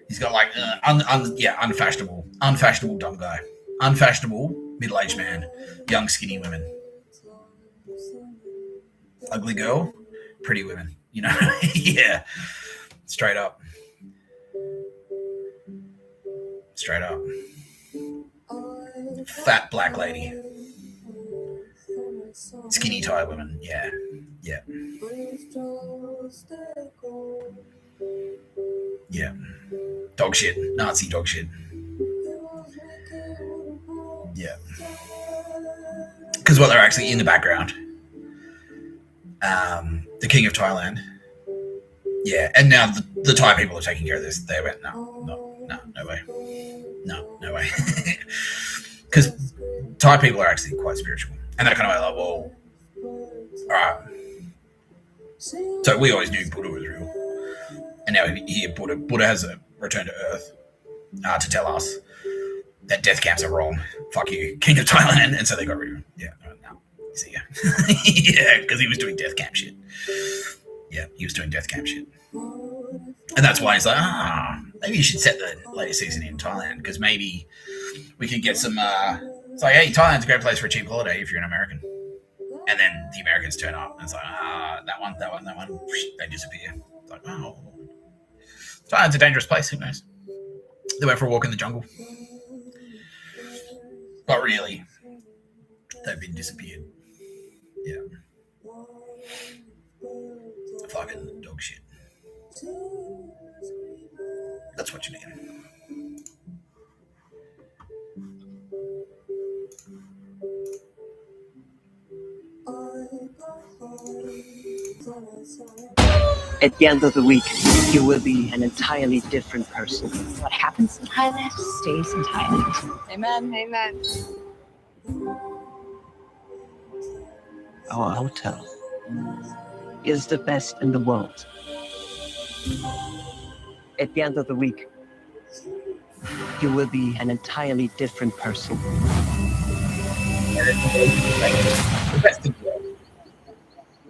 He's got like unfashionable dumb guy, unfashionable middle-aged man, young skinny women, ugly girl, pretty women. You know, yeah, straight up. Fat black lady, skinny Thai women. Yeah. Dog shit, Nazi dog shit. Yeah. Because they're actually in the background. The King of Thailand. Yeah, and now the Thai people are taking care of this. They went, no way. No way. Because Thai people are actually quite spiritual. And they're kind of like, well, all right. So we always knew Buddha was real. And now here Buddha has returned to Earth to tell us that death camps are wrong. Fuck you, King of Thailand. And so they got rid of him. Yeah, no. See ya. Yeah, because he was doing death camp shit. Yeah, he was doing death camp shit. And that's why he's like, maybe you should set the latest season in Thailand, because maybe we could get some, it's like, hey, Thailand's a great place for a cheap holiday if you're an American. And then the Americans turn up, and it's like, that one, they disappear. It's like, oh, Thailand's a dangerous place, who knows? They went for a walk in the jungle. But really, they've been disappeared. Yeah. Fucking dog shit. That's what you need. At the end of the week, you will be an entirely different person. What happens in Thailand stays in Thailand. Amen. Our hotel is the best in the world. At the end of the week, You will be an entirely different person. The best in the world.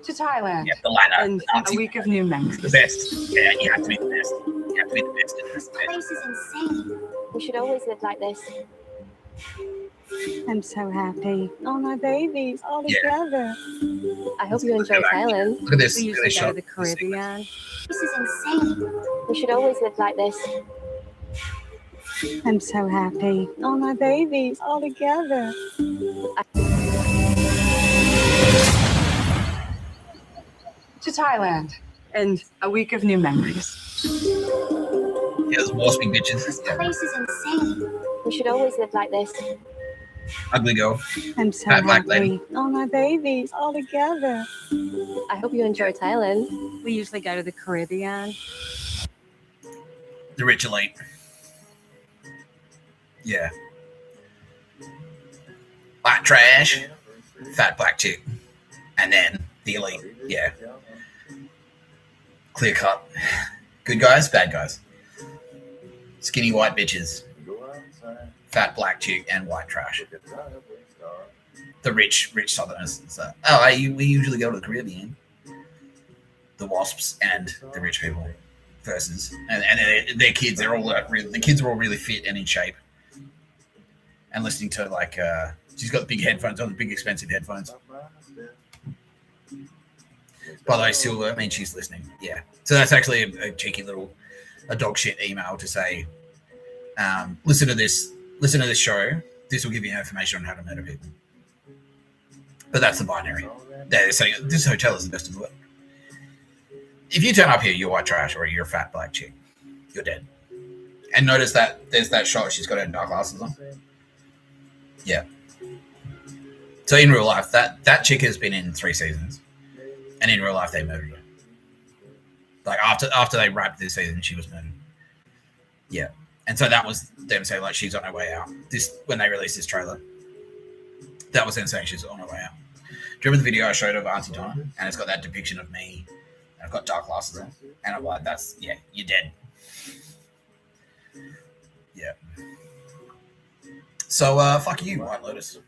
To Thailand. Yeah, the latter. And the Nazi a week of new memories. The best. Yeah, you have to be the best. You have to be the best in this. This place is insane. We should always live like this. I'm so happy. All my babies all Yeah. together. I hope you enjoy Thailand. Look at this. We Really usually go to shot. the Caribbean. This is insane. We should always live like this. I'm so happy. All my babies all together. To Thailand. And a week of new memories. Yeah, there's waspy bitches. This Yeah. place is insane. We should always live like this. Ugly girl. I'm so Fat black happy. lady. All my babies all together. I hope you enjoy Thailand. We usually go to the Caribbean. The rich elite. Yeah. White trash. Fat black chick. And then the elite. Yeah. Clear cut. Good guys, bad guys. Skinny white bitches. Fat black chick and white trash. The rich southerners. So, we usually go to the Caribbean. The wasps and the rich people versus, and their kids. They're all the kids are all really fit and in shape. And listening to like, she's got the big headphones on, the big expensive headphones. By the way, Silver, she's listening. Yeah. So that's actually a cheeky little, a dog shit email to say, listen to this show. This will give you information on how to murder people. But that's the binary. They're saying this hotel is the best in the world. If you turn up here, you're white trash or you're a fat black chick. You're dead. And notice that there's that shot. She's got her dark glasses on. Yeah. So in real life, that chick has been in 3 seasons. And in real life, they murdered her. Like after they wrapped this season, she was murdered. Yeah. And so that was them saying like she's on her way out. This when they released this trailer. That was them saying she's on her way out. Do you remember the video I showed of Auntie Donna? And it's got that depiction of me. And I've got dark glasses on. And I'm like, you're dead. Yeah. So fuck you, White Lotus.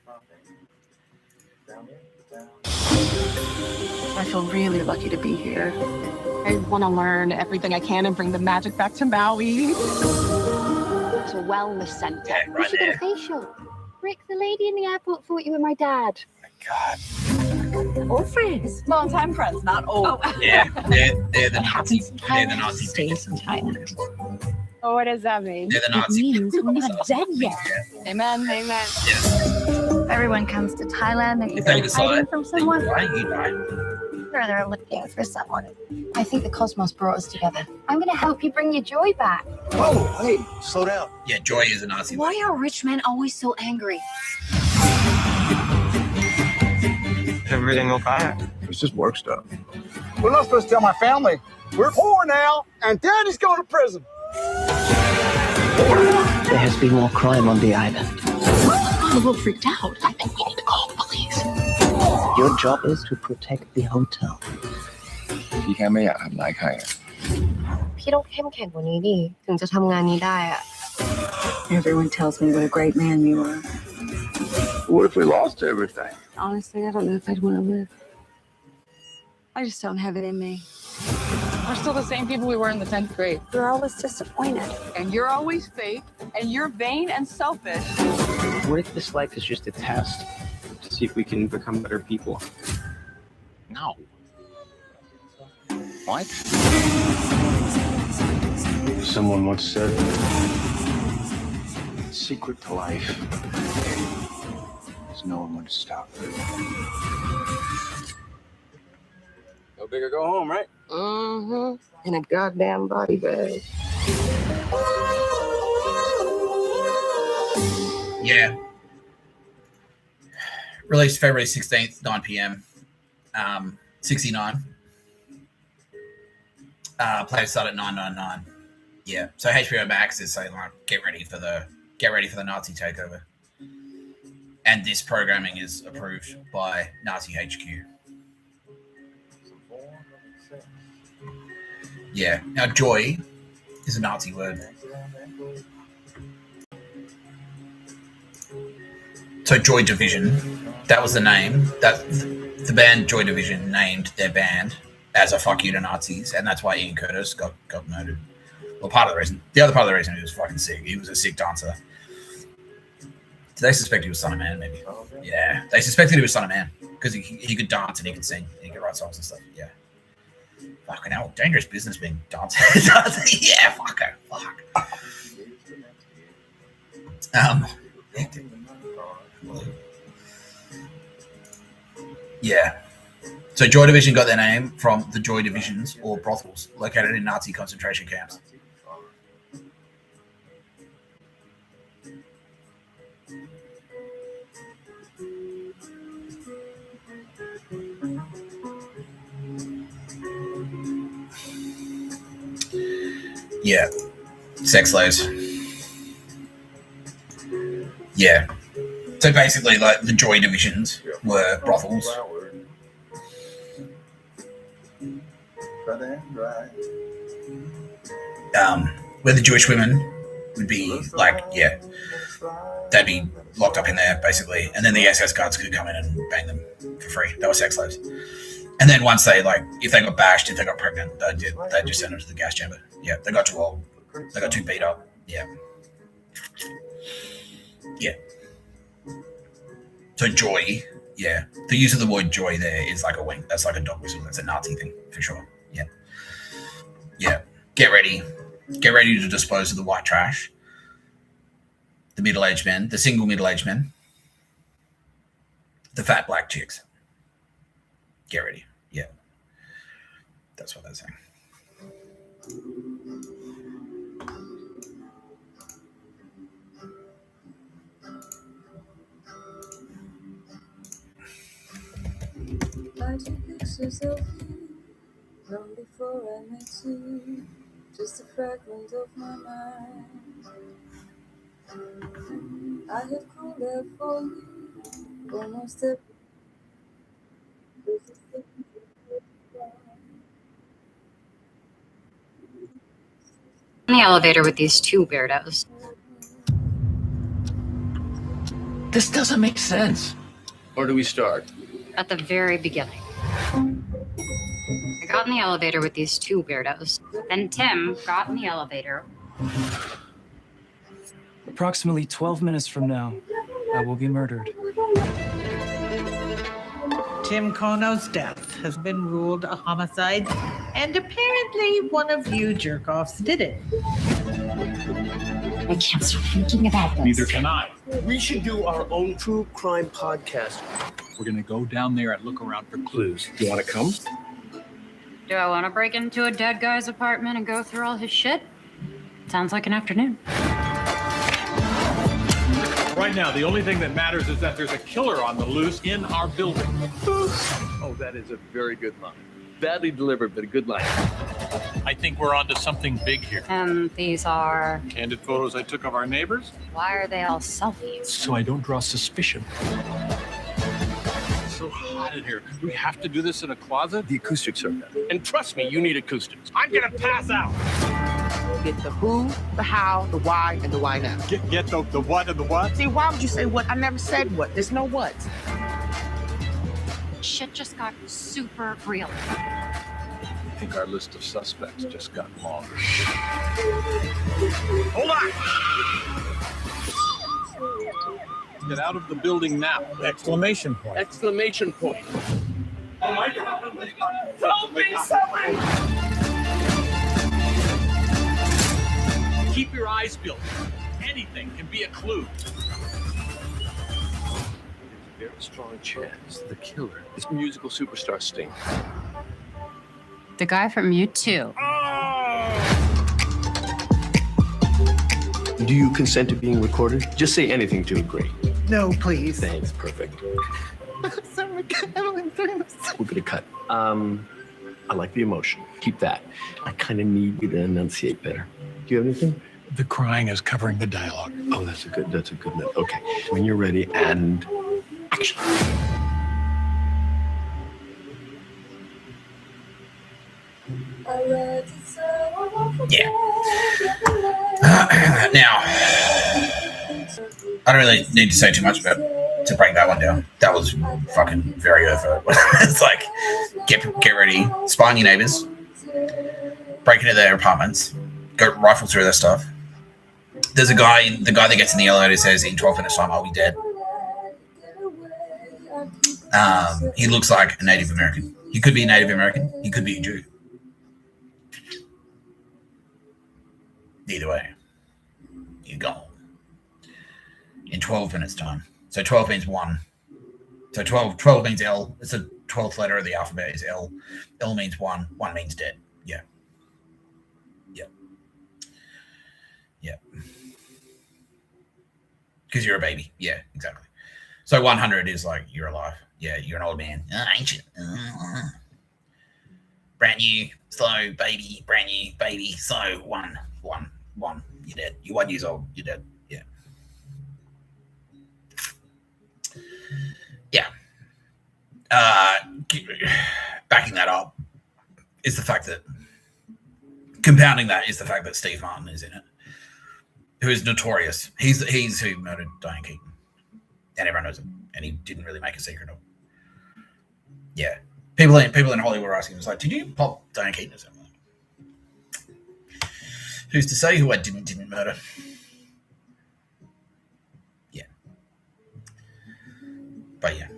I feel really lucky to be here. I want to learn everything I can and bring the magic back to Maui. It's a wellness center. Yeah, You right should get there. a facial. Rick, the lady in the airport thought you were my dad. God. Old friends. Long-time friends, not old. Yeah, they're the Nazi. They're the Nazi. Stays in Thailand. Oh, what does that mean? They're the It Nazi. means we're not dead yet. Amen, amen. Yes. Everyone comes to Thailand. They're If they either decide hiding from someone you die. or they're looking for someone. I think the cosmos brought us together. I'm going to help you bring your joy back. Whoa, hey, slow down. Yeah, Joy is a Nazi. Why are rich men always so angry? Everything okay? It's just work stuff. We're not supposed to tell my family. We're poor now, and Daddy's going to prison. There has been more crime on the island. I'm a little freaked out. I think we need to call the police. Your job is to protect the hotel. พี่แค่ไม่อยากทำร้ายใครอะ พี่ต้องเข้มแข็งกว่านี้ดิถึงจะทำงานนี้ได้อะ Everyone tells me what a great man you are. What if we lost everything? Honestly, I don't know if I'd want to live. I just don't have it in me. We're still the same people we were in the 10th grade. You're always disappointed. And you're always fake, and you're vain and selfish. What if this life is just a test to see if we can become better people? No. What? Someone once said, the secret to life is knowing when to stop. Go big or go home, right? In a goddamn body bag. Yeah. Released February 16th, 9 p.m. 69. Play start at 999. Yeah. So HBO Max is saying like get ready for the Nazi takeover. And this programming is approved by Nazi HQ. Yeah. Now joy is a Nazi word. So Joy Division, that was the name. That the band Joy Division named their band as a fuck you to Nazis, and that's why Ian Curtis got murdered. Well, part of the reason. The other part of the reason he was fucking sick. He was a sick dancer. Did they suspect he was Son of Man, maybe? Yeah. They suspected he was Son of Man because he could dance and he could sing and he could write songs and stuff. Yeah. Fucking hell. Dangerous business being dancer. Yeah, fuck. Yeah. So Joy Division got their name from the Joy Divisions, or brothels, located in Nazi concentration camps. Yeah. Sex slaves. Yeah. So basically, like, the Joy Divisions were brothels. Where the Jewish women would be, like, yeah, they'd be locked up in there, basically. And then the SS guards could come in and bang them for free. They were sex slaves. And then once they, like, if they got bashed, if they got pregnant, they'd just send them to the gas chamber. Yeah, they got too old. They got too beat up. Yeah. Yeah. So joy, yeah. The use of the word joy there is like a wink. That's like a dog whistle. That's a Nazi thing, for sure. Yeah. Yeah. Get ready. Get ready to dispose of the white trash. The middle-aged men, the single middle-aged men. The fat black chicks. Get ready. Yeah. That's what they're saying. I took pictures of you long before I met you, just a fragment of my mind. I have called out for you almost every In the elevator with these two weirdos. This doesn't make sense. Where do we start? At the very beginning. I got in the elevator with these two weirdos. Then Tim got in the elevator. Approximately 12 minutes from now, I will be murdered. Tim Kono's death has been ruled a homicide, and apparently one of you jerk-offs did it. I can't stop thinking about this. Neither can I. We should do our own true crime podcast. We're going to go down there and look around for clues. You want to come? Do I want to break into a dead guy's apartment and go through all his shit? Sounds like an afternoon. Right now, the only thing that matters is that there's a killer on the loose in our building. Oh, that is a very good line. Badly delivered, but a good line. I think we're onto something big here. And these are... Candid photos I took of our neighbors. Why are they all selfies? So I don't draw suspicion. It's so hot in here. Do we have to do this in a closet? The acoustics are better. And trust me, you need acoustics. I'm gonna pass out. Get the who, the how, the why, and the why now. Get the what and the what? See, why would you say what? I never said what. There's no what. Shit just got super real. I think our list of suspects just got longer. Hold on! Get out of the building now! Exclamation point. Exclamation point. Oh my God! Help me, someone! Keep your eyes peeled. Anything can be a clue. Very strong chance the killer is musical superstar Sting. The guy from U2. Do you consent to being recorded? Just say anything to agree. No, please. Thanks, perfect. We're gonna cut. I like the emotion. Keep that. I kind of need you to enunciate better. Do you have anything? The crying is covering the dialogue. Oh, that's a good note. Okay, when you're ready, and action. Yeah. Now, I don't really need to say too much about to break that one down. That was fucking very overt. It's like, get ready, spy on your neighbors, break into their apartments, go rifle through their stuff. There's the guy that gets in the elevator says, in 12 minutes time, I'll be dead. He looks like a Native American. He could be a Native American. He could be a Jew. Either way, you're gone. In 12 minutes time. So 12 means 1. So 12 means L. It's the 12th letter of the alphabet is L. L means 1. 1 means dead. Yeah. Yep. Yep. Because you're a baby. Yeah, exactly. So 100 is like you're alive. Yeah, you're an old man. Ancient. Brand new, slow, baby, brand new, baby. So 1. You're dead. You're 1 year old. You're dead. Yeah. Yeah. Backing that up is the fact that compounding that is the fact that Steve Martin is in it, who is notorious. He's who murdered Diane Keaton, and everyone knows him, and he didn't really make a secret of it. Yeah, people in Hollywood are asking, "Was like, did you pop Diane Keaton or something?" Who's to say who I didn't murder? Yeah, but yeah.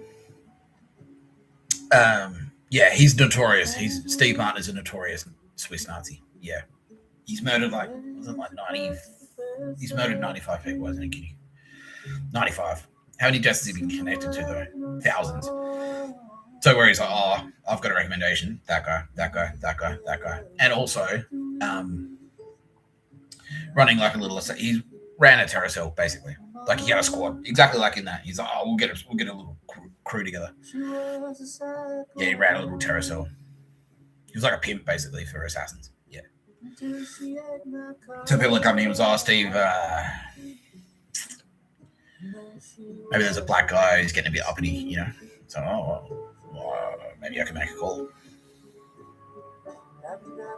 Yeah, he's notorious. Steve Martin is a notorious Swiss Nazi. Yeah, he's murdered like 90. He's murdered 95 people, hasn't he, Kitty? 95. How many deaths has he been connected to though? Thousands. So where he's like, oh, I've got a recommendation. That guy, and also running like a little. He ran a terror cell basically. Like he had a squad, exactly like in that. He's like, oh, we'll get a little crew together. Yeah, he ran a little terror cell. He was like a pimp basically for assassins. Yeah. So people that come to him was, oh, Steve, maybe there's a black guy who's getting a bit uppity, you know. So, well, maybe I can make a call.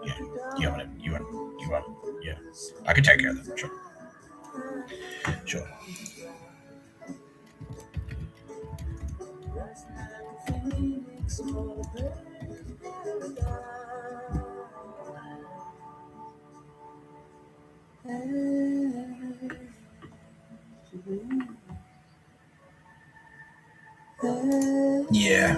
Yeah, you want, yeah, I can take care of them. Sure. Yeah.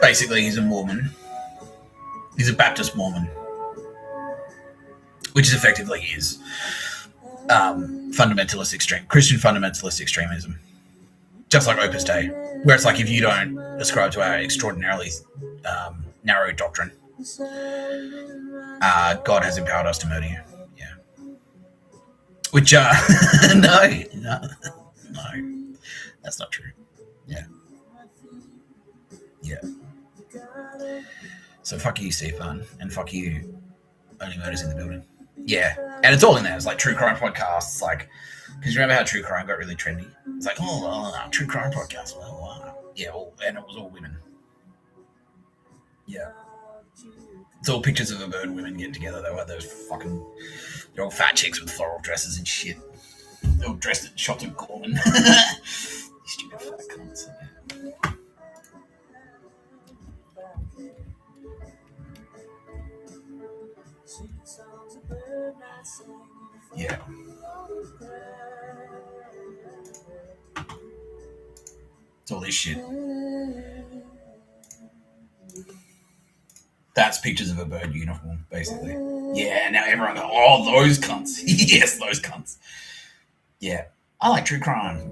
Basically, he's a Mormon. He's a Baptist Mormon, which is effectively is Christian fundamentalist extremism, just like Opus Dei, where it's like if you don't ascribe to our extraordinarily narrow doctrine, God has empowered us to murder you. Yeah. Which no, that's not true. Yeah. Yeah. So fuck you, Steve Martin, and fuck you, Only Murders in the Building. Yeah, and it's all in there. It's like true crime podcasts, like, because you remember how true crime got really trendy? It's like, true crime podcast. Yeah, and it was all women. Yeah, it's all pictures of a bird women getting together. They were those fucking, they're all fat chicks with floral dresses and shit. They're all dressed in shots of Gorman. Stupid fat cunts. Yeah. It's all this shit. That's pictures of a bird uniform, basically. Yeah, now everyone goes, oh, those cunts. Yes, those cunts. Yeah. I like true crime.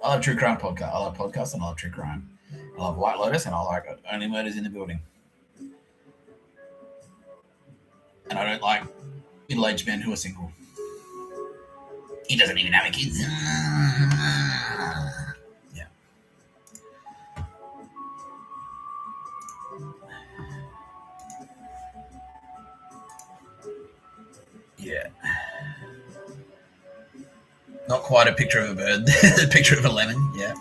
I love true crime podcast. I love podcasts and I love true crime. I love White Lotus and I like Only Murders in the Building. And I don't like middle-aged men who are single. He doesn't even have a kid. Yeah. Yeah. Yeah. Not quite a picture of a bird. A picture of a lemon. Yeah.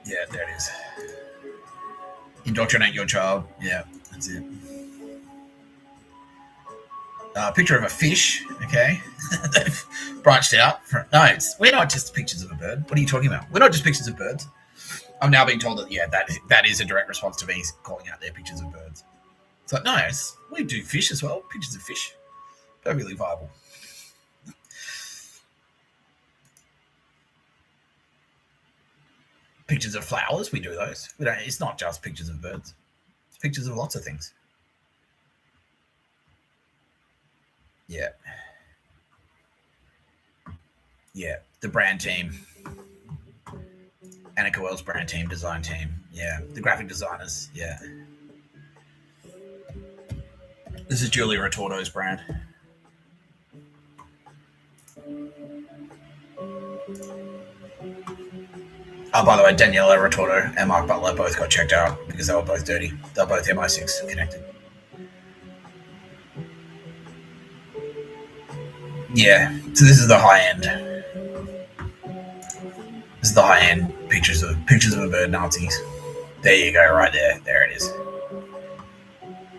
Yeah, there it is. Indoctrinate your child. Yeah, that's it. Picture of a fish. Okay. They've branched out. We're not just pictures of a bird. What are you talking about? We're not just pictures of birds. I'm now being told that, yeah, that is a direct response to me calling out their pictures of birds. It's like, no, we do fish as well. Pictures of fish. Perfectly viable. Pictures of flowers, we do those. It's not just pictures of birds. It's pictures of lots of things. Yeah. Yeah, the brand team. Annika Wells brand team, design team. Yeah, the graphic designers. Yeah. This is Julia Retorto's brand. Oh, by the way, Daniela Retorto and Mark Butler both got checked out because they were both dirty. They were both MI6 connected. Yeah, so this is the high end. This is the high end pictures of a bird Nazis. There you go, right there. There it is.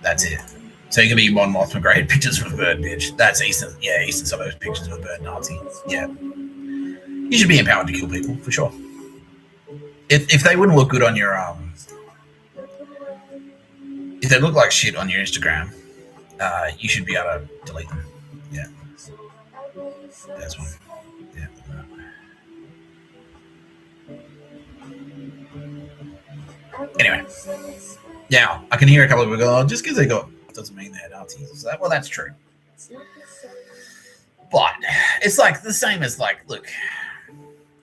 That's it. So you can be Mon Mothma grade pictures of a bird, bitch. That's Eastern suburbs pictures of a bird Nazi. Yeah. You should be empowered to kill people, for sure. If they wouldn't look good on your if they look like shit on your Instagram, you should be able to delete them. Yeah. That's one. Yeah. Anyway. Now, I can hear a couple of people go, just because they got doesn't mean they're Nazis. Well, that's true. But it's like the same as like, look,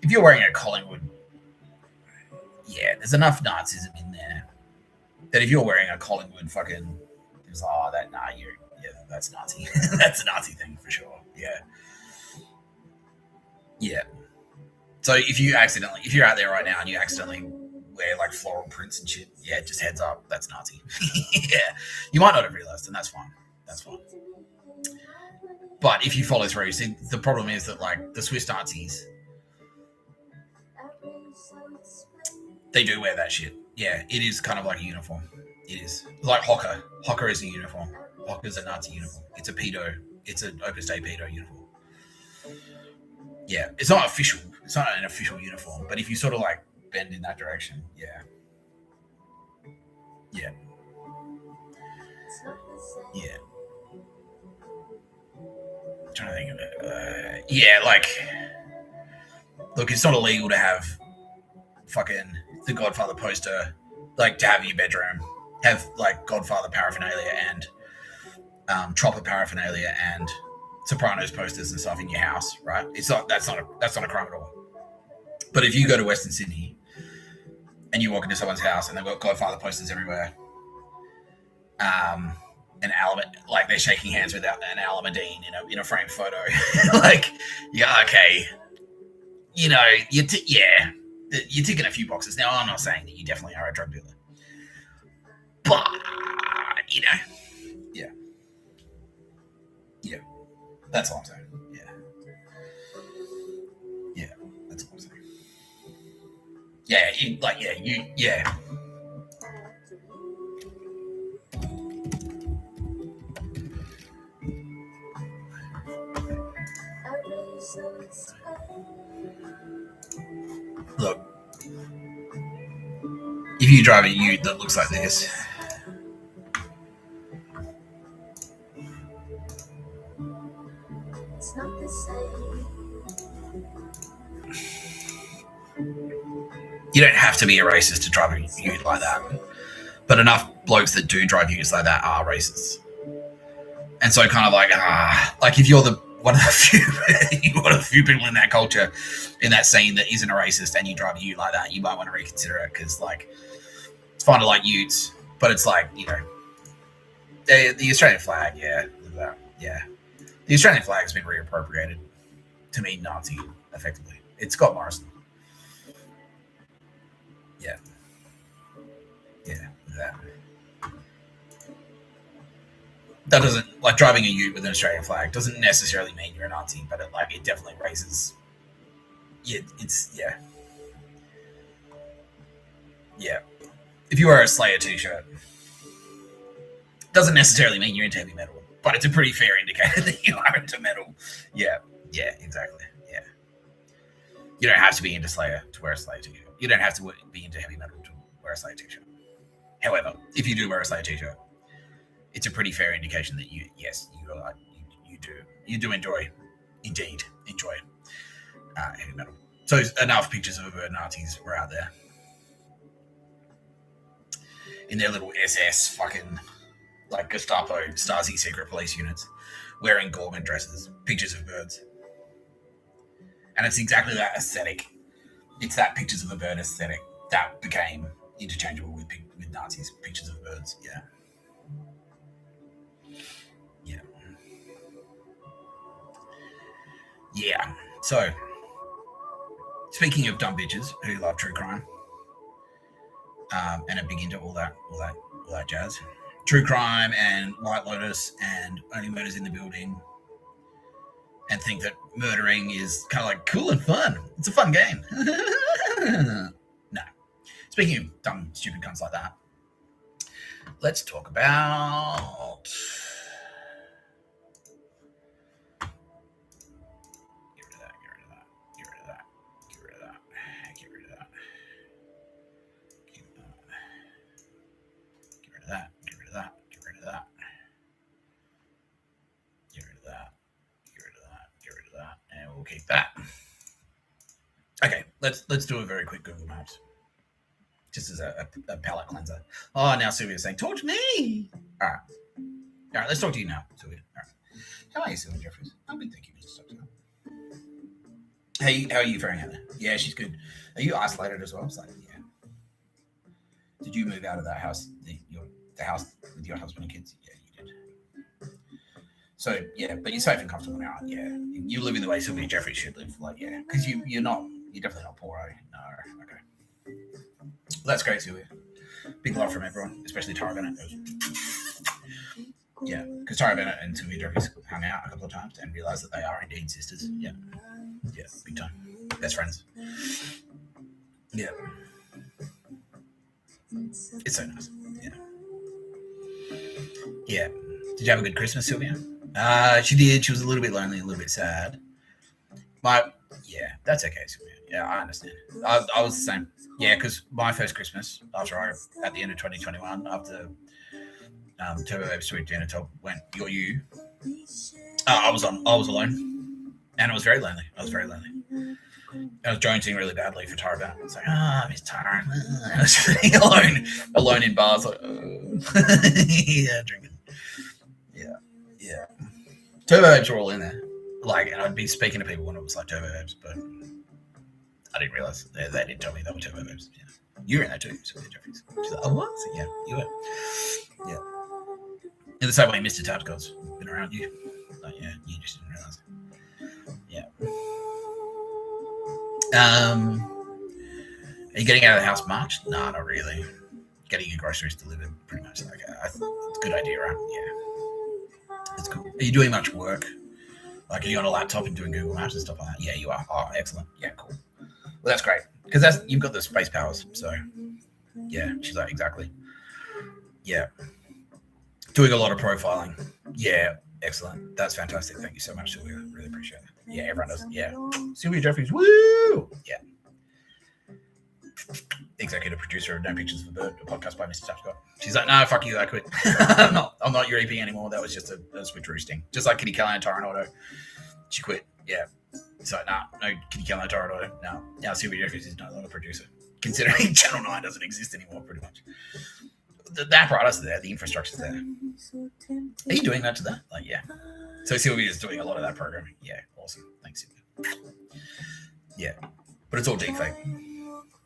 if you're wearing a Collingwood, yeah, there's enough Nazism in there that if you're wearing a Collingwood fucking, it's like, that's Nazi. That's a Nazi thing for sure. Yeah. Yeah. So if you're out there right now and you accidentally wear like floral prints and shit, yeah, just heads up, that's Nazi. Yeah. You might not have realized, and that's fine. That's fine. But if you follow through, see, the problem is that like the Swiss Nazis, they do wear that shit. Yeah, it is kind of like a uniform. It is. Like Hocker. Hocker is a uniform. Hocker is a Nazi uniform. It's a pedo. It's an Opus Dei pedo uniform. Yeah, it's not official. It's not an official uniform. But if you sort of like bend in that direction, yeah. Yeah. Yeah. I'm trying to think of it. Yeah, like, look, it's not illegal to have fucking the Godfather poster, like to have in your bedroom, have like Godfather paraphernalia and Chopper paraphernalia and Sopranos posters and stuff in your house, right? That's not a crime at all. But if you go to Western Sydney and you walk into someone's house and they've got Godfather posters everywhere, an like they're shaking hands with an Alameddine in a framed photo, like, yeah, okay, you're ticking a few boxes. Now, I'm not saying that you definitely are a drug dealer, but yeah, that's all I'm saying. Yeah, that's all I'm saying. Yeah. Look, if you drive a ute that looks like this, It's not the same. you don't have to be a racist to drive a ute like that. But enough blokes that do drive utes like that are racists. And so kind of like if you're one of the few people in that culture, in that scene that isn't a racist and you drive a ute like that, you might want to reconsider it, because like it's fine to like utes, but it's like, the Australian flag, the Australian flag has been reappropriated to mean Nazi, effectively. It's Scott Morrison. Yeah, exactly. that doesn't, like, driving a ute with an Australian flag doesn't necessarily mean you're a Nazi, but it definitely raises. Yeah, yeah. If you wear a Slayer t-shirt, doesn't necessarily mean you're into heavy metal, but it's a pretty fair indicator that you are into metal. Yeah, exactly. Yeah, you don't have to be into Slayer to wear a Slayer t-shirt. You don't have to be into heavy metal to wear a Slayer t-shirt. However, if you do wear a Slayer t-shirt, it's a pretty fair indication that you do enjoy heavy metal. So enough pictures of Nazis were out there in their little SS fucking, like, Gestapo, Stasi secret police units, wearing Gorgon dresses, pictures of birds. And it's exactly that aesthetic. It's that pictures of a bird aesthetic that became interchangeable with Nazis, pictures of birds. Yeah. So, speaking of dumb bitches who love true crime, and are big into all that jazz, true crime and White Lotus and Only Murders in the Building, and think that murdering is kind of like cool and fun. It's a fun game. No. Speaking of dumb, stupid cunts like that, let's talk about. Keep that. Okay, let's do a very quick Google Maps, just as a palate cleanser. Oh, now Sylvia's saying, "Talk to me." All right. Let's talk to you now, Sylvia. All right. How are you, Sylvia Jeffries? I'm good, thank you, Mr. Tapscott. Hey, how are you faring out there? Yeah, she's good. Are you isolated as well? I was like, yeah. Did you move out of that house, the house with your husband and kids? Yeah, you did. So, yeah, but you're safe and comfortable now. Yeah, you live in the way Sylvia Jeffries should live. Like, yeah, because you're definitely not poor, are you? No, okay. Well, that's great, Sylvia. Big love from everyone, especially Tara Bennett. Yeah, because Tara Bennett and Sylvia Jeffries hung out a couple of times and realised that they are indeed sisters. Yeah, big time. Best friends. Yeah. It's so nice. Yeah. Did you have a good Christmas, Sylvia? She did. She was a little bit lonely, a little bit sad. But yeah, that's okay, Sylvia. Yeah, I understand. I was the same. Yeah, because my first Christmas at the end of 2021, after Turbo Babe Sweet Dinner Top went, "You're you." I was alone, and it was very lonely. I was jonesing really badly for Tara Bennett. I was like, Miss Tara. I was sitting alone in bars, like, yeah, drinking. Yeah. Turbo Babes were all in there. Like, and I'd be speaking to people when it was like Turbo Babes, but I didn't realize they didn't tell me they were Turbo Babes. Yeah. You were in there too, Sylvia Jeffries. She's like, oh, what? So, yeah, you were. Yeah. In the same way Mr. Tapscott's been around you. Like, yeah, you just didn't realize. Yeah. Are you getting out of the house much? No, not really. Getting your groceries delivered, pretty much. Like, it's a good idea, right? Yeah. It's cool. Are you doing much work? Like, are you on a laptop and doing Google Maps and stuff like that? Yeah, you are. Oh, excellent. Yeah, cool. Well, that's great. Because you've got the space powers. So, yeah, she's like, exactly. Yeah. Doing a lot of profiling. Yeah, excellent. That's fantastic. Thank you so much, Sylvia. Really appreciate it. Yeah, everyone does. Yeah. Sylvia Jeffries. Woo! Yeah. Executive producer of No Pictures of a Bird, a podcast by Mr. Tapscott. She's like, no, fuck you, I quit. I'm not your EP anymore. That was just a switcheroo sting. Just like Kitty Callahan and Toronto. She quit. Yeah. So, no Kitty Callahan and Toronto. No. Now Sylvia Jeffries is no longer a producer. Considering Channel 9 doesn't exist anymore, pretty much. The apparatus is there. The infrastructure's there. Are you doing that to that? Like, yeah. So Sylvia's doing a lot of that programming. Yeah. Awesome. Thanks, Sylvia. Yeah. But it's all deepfake.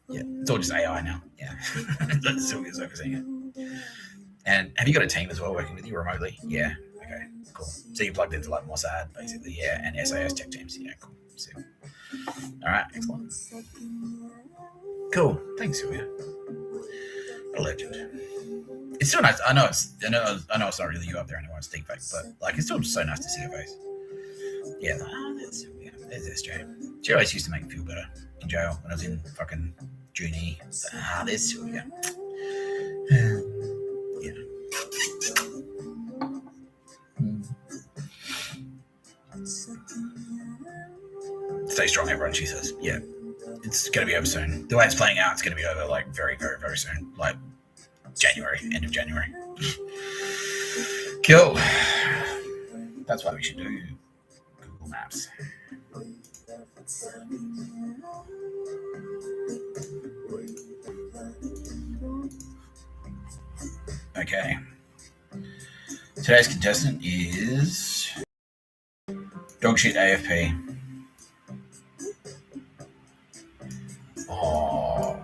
Yeah, it's all just AI now. Yeah, Sylvia's overseeing it. And have you got a team as well working with you remotely? Yeah. Okay. Cool. So you plugged into like Mossad, basically. Yeah, and SAS tech teams. Yeah. Cool. So, all right. Excellent. Cool. Thanks, Sylvia. A legend. It's still nice. I know it's not really you up there anymore. It's deep fake, but like it's still so nice to see your face. Yeah, there's SJ. She always used to make me feel better in jail when I was in fucking Juni. There's Sylvia. Yeah. Stay strong, everyone, she says. Yeah. It's going to be over soon. The way it's playing out, it's going to be over like very, very, very soon. Like January, end of January. Cool. That's why we should do Google Maps. Okay. Today's contestant is Dogshit AFP. Oh,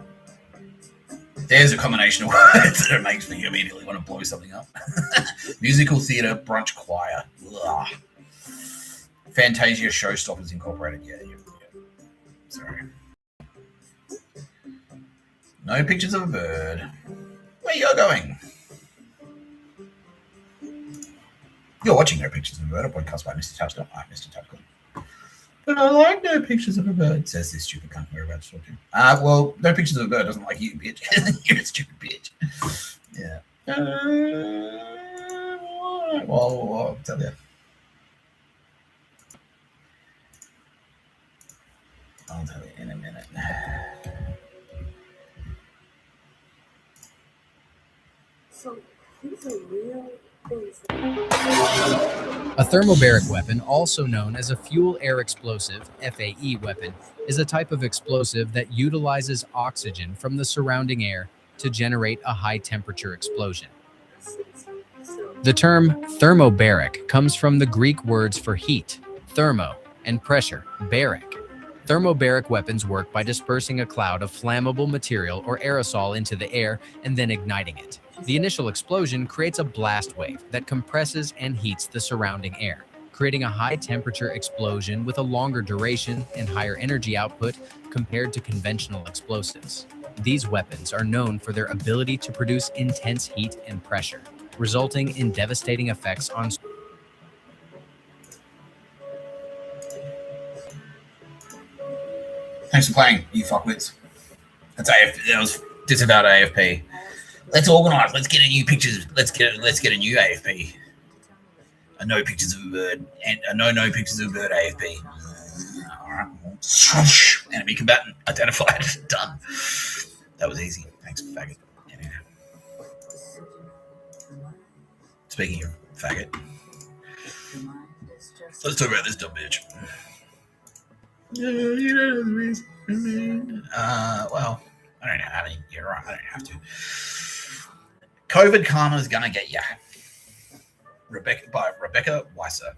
there's a combination of words that makes me immediately want to blow something up. Musical theatre, brunch choir. Ugh. Fantasia Showstoppers Incorporated. Yeah. Sorry. No pictures of a bird. Where you going? You're watching No Pictures of a Bird, a podcast by Mr. Tapscott. I'm Mr. Tapscott. But I like No Pictures of a Bird, says this stupid cunt we're about to talk to. Well, No Pictures of a Bird doesn't like you, bitch. You're a stupid bitch. Yeah. Well, I'll tell you. I'll tell you in a minute. So, these are real things. A thermobaric weapon, also known as a fuel air explosive (FAE) weapon, is a type of explosive that utilizes oxygen from the surrounding air to generate a high-temperature explosion. The term thermobaric comes from the Greek words for heat, thermo, and pressure, baric. Thermobaric weapons work by dispersing a cloud of flammable material or aerosol into the air and then igniting it. The initial explosion creates a blast wave that compresses and heats the surrounding air, creating a high-temperature explosion with a longer duration and higher energy output compared to conventional explosives. These weapons are known for their ability to produce intense heat and pressure, resulting in devastating effects on. Thanks for playing, you fuckwits. That was disavowed AFP. Let's organise. Let's get a new pictures. Let's get a new AFP. A no pictures of a bird and a no pictures of a bird AFP. All right. Enemy combatant identified. Done. That was easy. Thanks, faggot. Yeah. Speaking of faggot, let's talk about this dumb bitch. Well, I don't know. I mean, you're right. I don't have to. COVID karma's gonna get ya. Rebecca Weisser.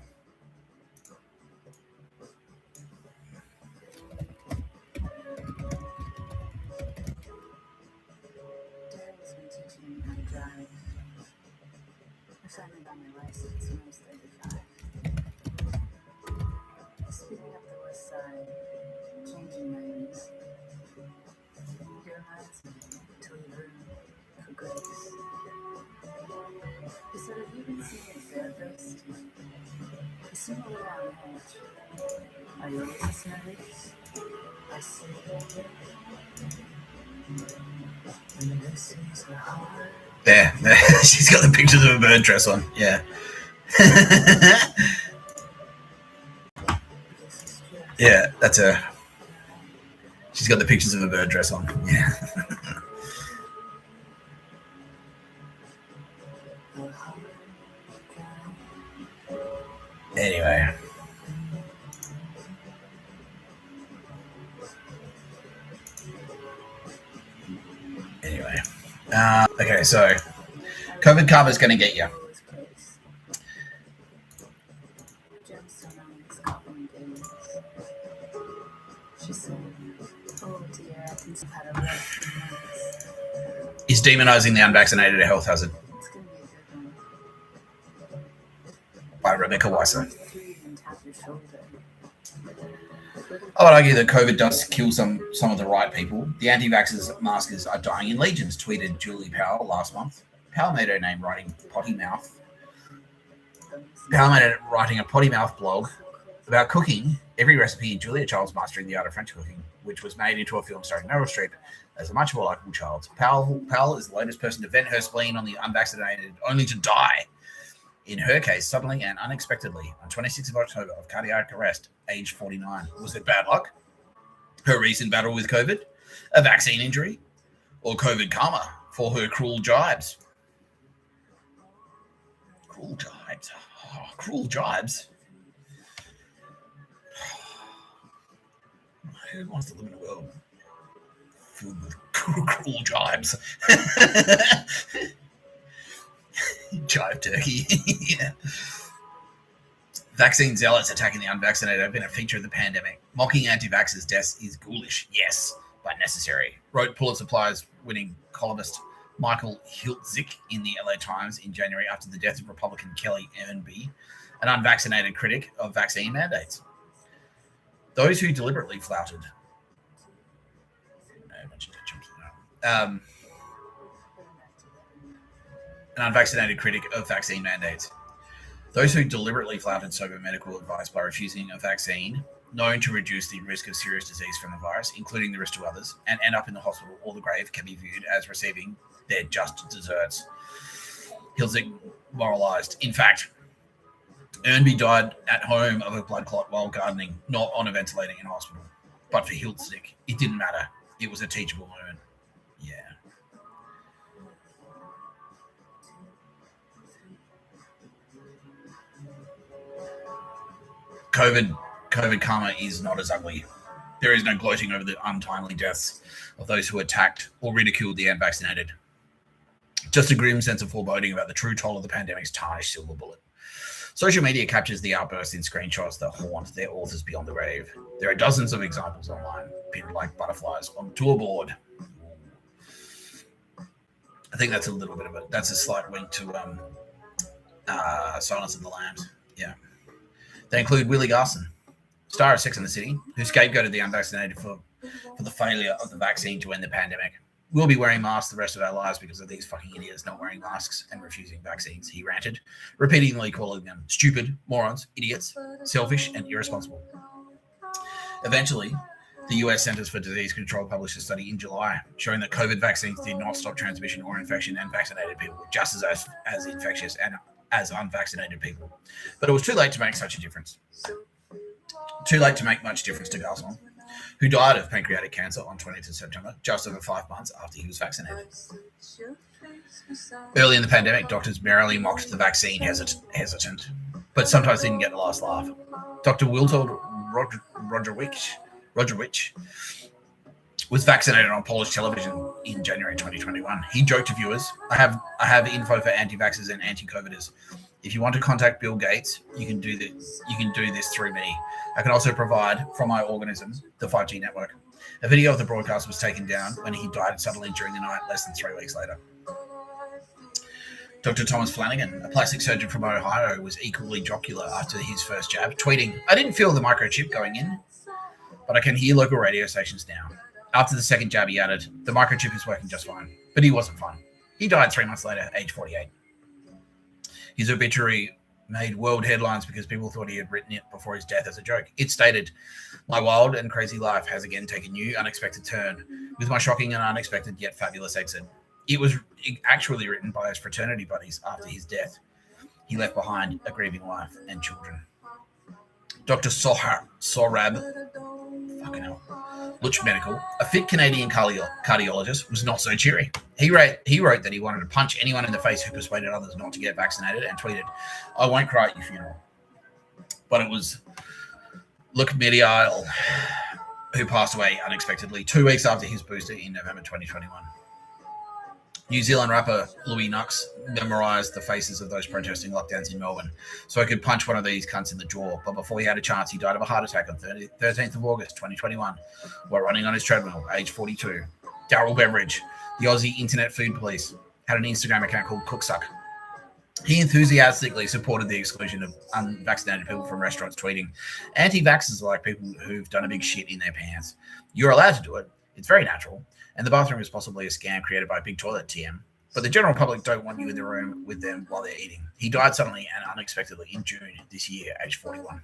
I finally got my license when I was 35. Speeding up the west side, changing lanes. It reminds me to leave room for grace. He said, have you been seeing a therapist? You seem a little on edge. Are you always nervous? I see when the lessons are hard. There. She's got the pictures of a bird dress on. Yeah. Yeah, that's her. She's got the pictures of a bird dress on. Yeah. Anyway. Okay, so COVID karma's going to get you. Is demonizing the unvaccinated a health hazard? By Rebecca Weisser. I would argue that COVID does kill some of the right people. The anti-vaxxers maskers are dying in legions, tweeted Julie Powell last month. Palmetto named writing potty mouth. Palmetto writing a potty mouth blog about cooking every recipe in Julia Child's Mastering the Art of French Cooking, which was made into a film starring Meryl Streep as a much more likable child. Pal is the latest person to vent her spleen on the unvaccinated, only to die, in her case, suddenly and unexpectedly, on 26th of October of cardiac arrest, age 49. Was it bad luck? Her recent battle with COVID? A vaccine injury? Or COVID karma for her cruel jibes? Cruel jibes. Oh, cruel jibes. Who wants to live in a world filled with cruel jibes? Jive turkey. Yeah. Vaccine zealots attacking the unvaccinated have been a feature of the pandemic. Mocking anti-vaxxers' deaths is ghoulish, yes, but necessary, wrote Pulitzer Prize-winning columnist Michael Hiltzik in the LA Times in January after the death of Republican Kelly Ernby, an unvaccinated critic of vaccine mandates. Those who deliberately flouted an unvaccinated critic of vaccine mandates. Those who deliberately flouted sober medical advice by refusing a vaccine known to reduce the risk of serious disease from the virus, including the risk to others, and end up in the hospital or the grave can be viewed as receiving their just desserts. Hiltzik moralized. In fact, Ernby died at home of a blood clot while gardening, not on a ventilator in a hospital. But for Hiltzik, it didn't matter. It was a teachable moment. Yeah. COVID karma is not as ugly. There is no gloating over the untimely deaths of those who attacked or ridiculed the unvaccinated. Just a grim sense of foreboding about the true toll of the pandemic's tarnished silver bullet. Social media captures the outbursts in screenshots that haunt their authors beyond the grave. There are dozens of examples online, pinned like butterflies onto a board. I think that's a little bit of it. That's a slight wink to Silence of the Lambs. Yeah. They include Willie Garson, star of Sex and the City, who scapegoated the unvaccinated for the failure of the vaccine to end the pandemic. We'll be wearing masks the rest of our lives because of these fucking idiots not wearing masks and refusing vaccines, he ranted, repeatedly calling them stupid, morons, idiots, selfish, and irresponsible. Eventually, the US Centers for Disease Control published a study in July showing that COVID vaccines did not stop transmission or infection, and vaccinated people were just as infectious and as unvaccinated people. But it was too late to make such a difference. Too late to make much difference to Garson, who died of pancreatic cancer on 20th of September, just over 5 months after he was vaccinated. Early in the pandemic, doctors merrily mocked the vaccine hesitant, but sometimes didn't get the last laugh. Dr. Wiltold Rogerwich was vaccinated on Polish television in January 2021. He joked to viewers, I have info for anti-vaxxers and anti-COVIDers. If you want to contact Bill Gates, you can do this through me. I can also provide from my organism, the 5G network. A video of the broadcast was taken down when he died suddenly during the night, less than 3 weeks later. Dr. Thomas Flanagan, a plastic surgeon from Ohio, was equally jocular after his first jab, tweeting, I didn't feel the microchip going in, but I can hear local radio stations now. After the second jab, he added, the microchip is working just fine, but he wasn't fine. He died 3 months later, age 48. His obituary made world headlines because people thought he had written it before his death as a joke. It stated, my wild and crazy life has again taken a new, unexpected turn, with my shocking and unexpected yet fabulous exit. It was actually written by his fraternity buddies after his death. He left behind a grieving wife and children. Dr. Sohrab, fucking hell, Luch Medical, a fit Canadian cardiologist, was not so cheery. He wrote that he wanted to punch anyone in the face who persuaded others not to get vaccinated, and tweeted, I won't cry at your funeral. But it was Luch Medical who passed away unexpectedly 2 weeks after his booster in November 2021. New Zealand rapper Louis Nux memorised the faces of those protesting lockdowns in Melbourne so he could punch one of these cunts in the jaw, but before he had a chance, he died of a heart attack on 13th of August 2021 while running on his treadmill, age 42. Daryl Beveridge, the Aussie Internet Food Police, had an Instagram account called Cooksuck. He enthusiastically supported the exclusion of unvaccinated people from restaurants, tweeting, anti-vaxxers are like people who've done a big shit in their pants. You're allowed to do it. It's very natural. And the bathroom is possibly a scam created by Big Toilet TM. but the general public don't want you in the room with them while they're eating. He died suddenly and unexpectedly in June this year, age 41.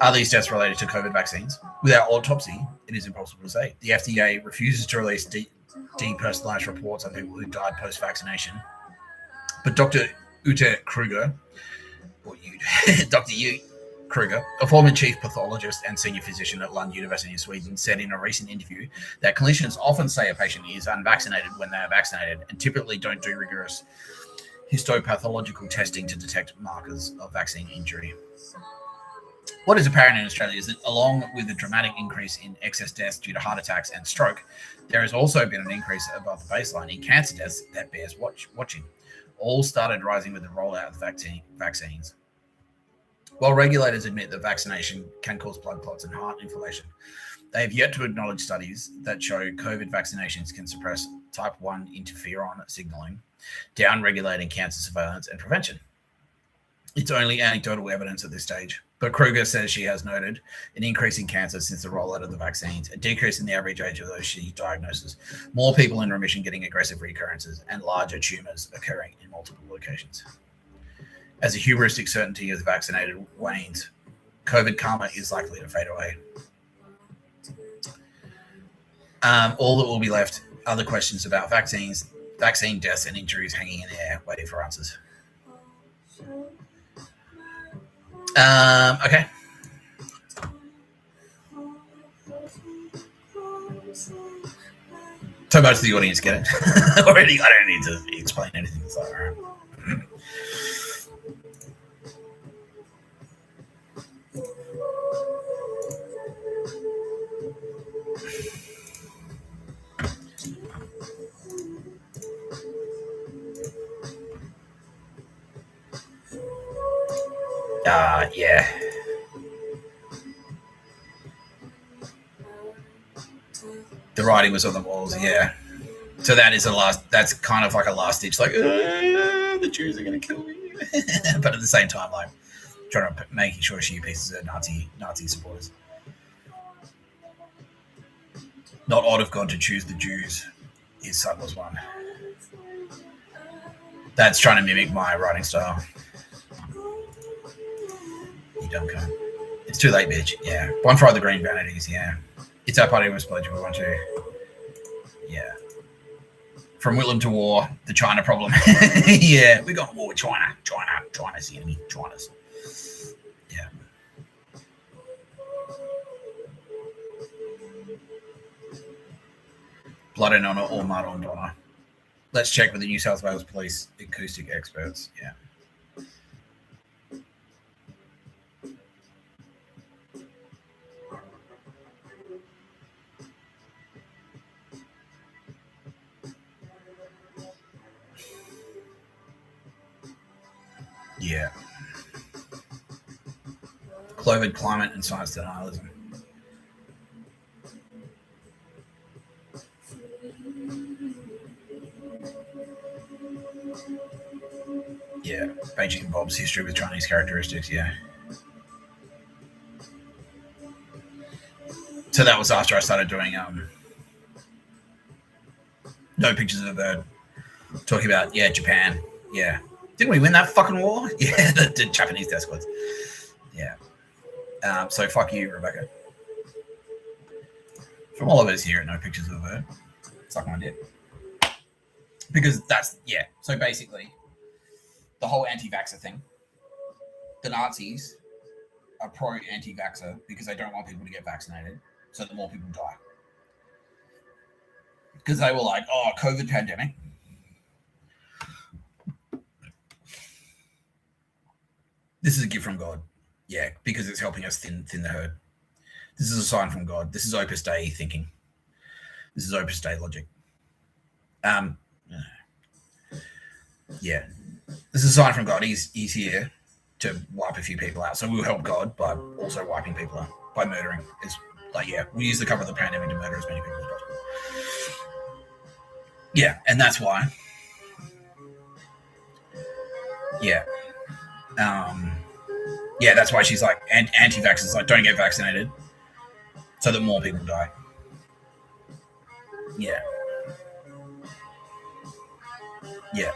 Are these deaths related to COVID vaccines? Without autopsy, it is impossible to say. The FDA refuses to release depersonalized reports on people who died post-vaccination. But Dr. Ute Kruger, or Dr. Ute Kruger, a former chief pathologist and senior physician at Lund University in Sweden, said in a recent interview that clinicians often say a patient is unvaccinated when they are vaccinated and typically don't do rigorous histopathological testing to detect markers of vaccine injury. What is apparent in Australia is that along with the dramatic increase in excess deaths due to heart attacks and stroke, there has also been an increase above the baseline in cancer deaths that bears watching. All started rising with the rollout of the vaccines. While regulators admit that vaccination can cause blood clots and heart inflammation, they have yet to acknowledge studies that show COVID vaccinations can suppress type 1 interferon signaling, down-regulating cancer surveillance and prevention. It's only anecdotal evidence at this stage, but Kruger says she has noted an increase in cancer since the rollout of the vaccines, a decrease in the average age of those she diagnoses, more people in remission getting aggressive recurrences, and larger tumours occurring in multiple locations. As the hubristic certainty of the vaccinated wanes, COVID karma is likely to fade away. All that will be left are the questions about vaccines, vaccine deaths and injuries hanging in the air, waiting for answers. Okay. So most of the audience get it already. I don't need to explain anything. It's like, all right. Yeah. The writing was on the walls, yeah. So that is that's kind of like a last ditch, like, the Jews are going to kill me. But at the same time, like, trying to making sure she pieces are Nazi supporters. Not odd of God to choose the Jews. His son was one. That's trying to mimic my writing style. You dumb cunt. It's too late, bitch. Yeah. Bonfire of the Green Vanities, yeah. It's our party was pledged. We want to. Yeah. From Whitlam to war, the China problem. Yeah. We got war with China. China's the enemy. China's. Yeah. Blood and honor or mud on Donna. Let's check with the New South Wales Police acoustic experts. Yeah. Yeah. COVID, climate, and science denialism. Yeah. Beijing Bob's history with Chinese characteristics, yeah. So that was after I started doing no pictures of a bird. Talking about, yeah, Japan. Yeah. Didn't we win that fucking war? Yeah, the Japanese death squads. Yeah. So fuck you, Rebecca. From all of us here at No Pictures of a Bird. Suck my dick. Because that's, yeah. So basically, the whole anti-vaxxer thing. The Nazis are pro-anti-vaxxer because they don't want people to get vaccinated so that more people die. Because they were like, oh, COVID pandemic. This is a gift from God. Yeah, because it's helping us thin the herd. This is a sign from God. This is Opus Dei thinking. This is Opus Dei logic. Yeah. This is a sign from God. He's here to wipe a few people out. So we'll help God by also wiping people out, by murdering. It's like, yeah, we use the cover of the pandemic to murder as many people as possible. Yeah, and that's why. Yeah. Yeah, that's why she's like, anti-vaxxers, like, don't get vaccinated so that more people die. Yeah. Yeah.